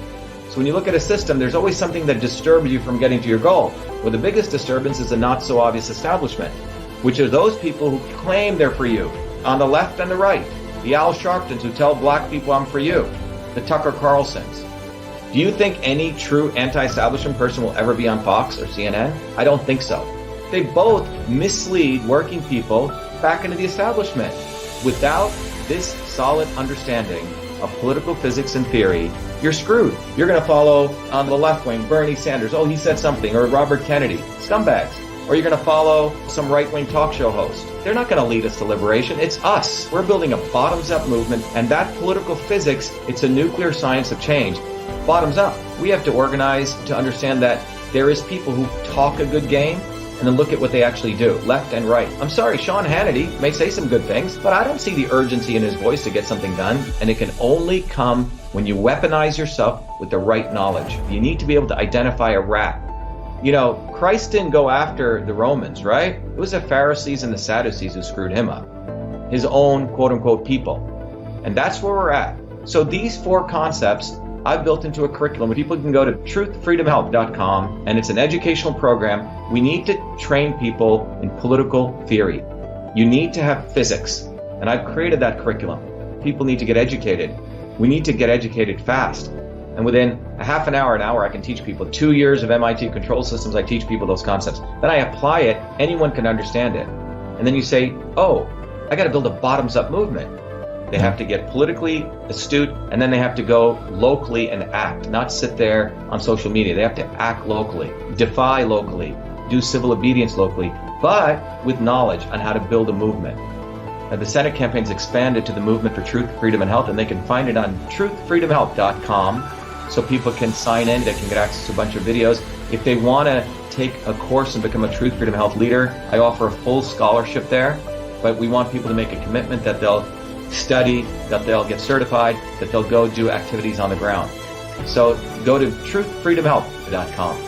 So when you look at a system, there's always something that disturbs you from getting to your goal. Well, the biggest disturbance is a not so obvious establishment, which are those people who claim they're for you, on the left and the right. The Al Sharptons who tell black people I'm for you. The Tucker Carlsons. Do you think any true anti-establishment person will ever be on Fox or CNN? I don't think so. They both mislead working people back into the establishment. Without this solid understanding of political physics and theory, you're screwed. You're going to follow on the left wing Bernie Sanders. Oh, he said something. Or Robert Kennedy. Scumbags. Or you're going to follow some right-wing talk show host. They're not going to lead us to liberation. It's us. We're building a bottoms-up movement, and that political physics, it's a nuclear science of change. Bottoms up. We have to organize to understand that there is people who talk a good game and then look at what they actually do, left and right. I'm sorry, Sean Hannity may say some good things, but I don't see the urgency in his voice to get something done. And it can only come when you weaponize yourself with the right knowledge. You need to be able to identify a rat. You know, Christ didn't go after the Romans, right? It was the Pharisees and the Sadducees who screwed him up. His own quote-unquote people. And that's where we're at. So these four concepts I've built into a curriculum where people can go to truthfreedomhealth.com, and it's an educational program. We need to train people in political theory. You need to have physics, and I've created that curriculum. People need to get educated. We need to get educated fast. And within a half an hour, I can teach people. 2 years of MIT control systems, I teach people those concepts. Then I apply it, anyone can understand it. And then you say, oh, I got to build a bottoms-up movement. They have to get politically astute, and then they have to go locally and act, not sit there on social media. They have to act locally, defy locally, do civil obedience locally, but with knowledge on how to build a movement. Now, the Senate campaign's expanded to the Movement for Truth, Freedom, and Health, and they can find it on truthfreedomhealth.com, so people can sign in, they can get access to a bunch of videos. If they want to take a course and become a Truth, Freedom, Health leader, I offer a full scholarship there, but we want people to make a commitment that they'll study, that they'll get certified, that they'll go do activities on the ground. So go to truthfreedomhealth.com.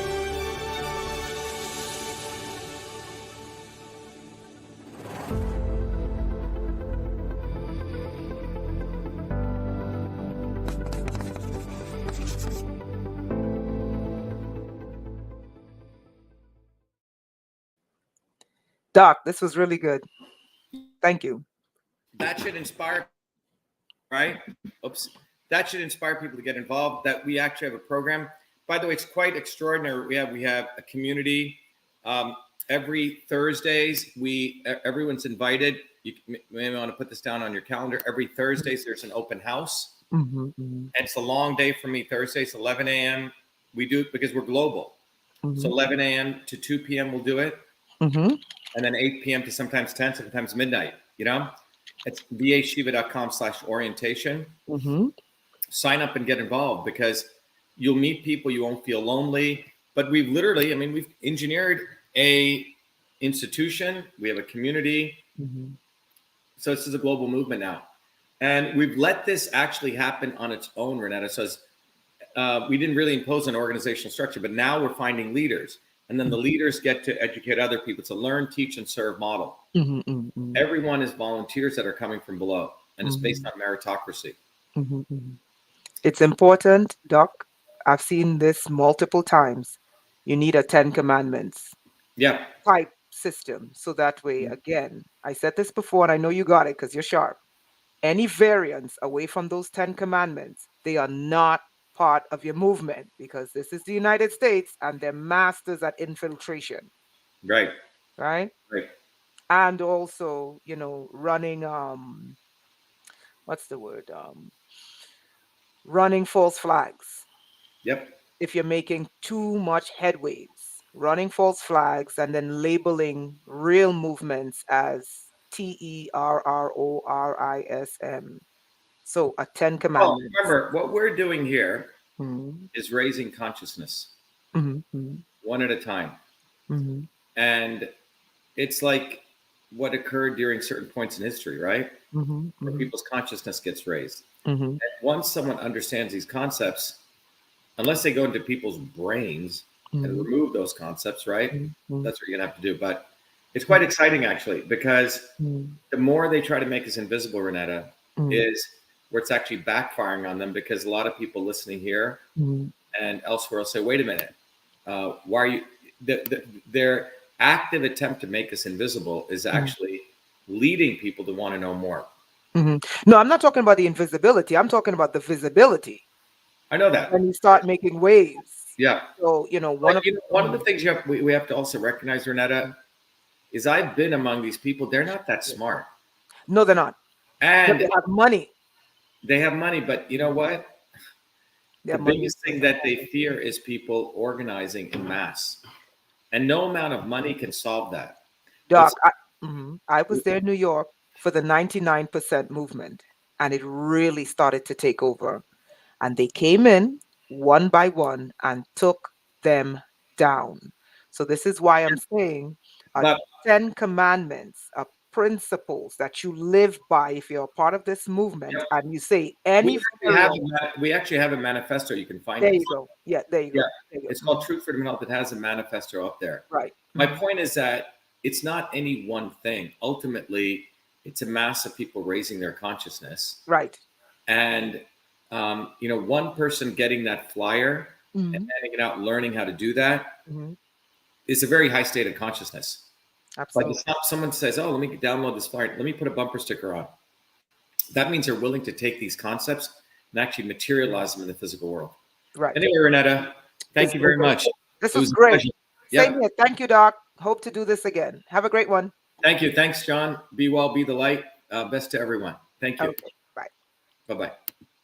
Doc, this was really good. Thank you. That should inspire, right? Oops. That should inspire people to get involved. That we actually have a program. By the way, it's quite extraordinary. We have a community. Every Thursdays, everyone's invited. You may want to put this down on your calendar. Every Thursdays, there's an open house. Mm-hmm, mm-hmm. And it's a long day for me. Thursdays, 11 a.m. We do it because we're global. Mm-hmm. So 11 a.m. to 2 p.m. we'll do it. Mm-hmm. And then 8 p.m. to sometimes 10, sometimes midnight, you know? It's vashiva.com/orientation. Mm-hmm. Sign up and get involved because you'll meet people. You won't feel lonely. But we've engineered a institution. We have a community. Mm-hmm. So this is a global movement now. And we've let this actually happen on its own, Renata. So we didn't really impose an organizational structure, but now we're finding leaders. And then the leaders get to educate other people. It's a learn, teach, and serve model. Mm-hmm, mm-hmm. Everyone is volunteers that are coming from below, and it's based on meritocracy. Mm-hmm, mm-hmm. It's important, Doc. I've seen this multiple times. You need a 10 commandments type system. So that way, again, I said this before, and I know you got it because you're sharp. Any variance away from those 10 commandments, they are not part of your movement, because this is the United States and they're masters at infiltration. Right. And also, running running false flags. Yep. If you're making too much headways, running false flags and then labeling real movements as terrorism. So a 10 commandments. Well, remember, what we're doing here is raising consciousness one at a time. Mm-hmm. And it's like what occurred during certain points in history, right? Mm-hmm. Where people's consciousness gets raised. Mm-hmm. And once someone understands these concepts, unless they go into people's brains, and Mhm. remove those concepts, right? Mhm. That's what you're gonna have to do. But it's quite exciting actually, because Mhm. the more they try to make us invisible, Renetta, Mhm. is where it's actually backfiring on them, because a lot of people listening here Mhm. and elsewhere will say, wait a minute, why are you, their active attempt to make us invisible is actually leading people to want to know more. Mhm. No, I'm not talking about the invisibility. I'm talking about the visibility. I know that. When you start making waves. Yeah. So, But one of the things we have to also recognize, Renetta, is I've been among these people. They're not that smart. No, they're not. But And they have money. they have money, but you know what? They The have money. biggest thing that they fear is people organizing in mass. And no amount of money can solve that. Doc, Let's I was there in New York for the 99% movement, and it really started to take over. And they came in one by one and took them down. So this is why I'm saying but 10 commandments, principles that you live by if you're a part of this movement, and you say any variant. we actually have a manifesto. You can find There it. you go. Yeah, there you Yeah, go. There you it's go. called Truth, Freedom, and Health. It has a manifesto up there. Right. My point is that it's not any one thing. Ultimately, it's a mass of people raising their consciousness. Right. And one person getting that flyer and handing it out, learning how to do that, is a very high state of consciousness. Like Absolutely. it's not someone says, "Oh, let me download this flyer. Let me put a bumper sticker on." That means they're willing to take these concepts and actually materialize them in the physical world. Right. Anyway, Renetta, thank you very much. This It was was a great. pleasure. Same Yeah. here. Thank you, Doc. Hope to do this again. Have a great one. Thank you. Thanks, John. Be well, be the light. Best to everyone. Thank you. Okay. Bye. Bye-bye.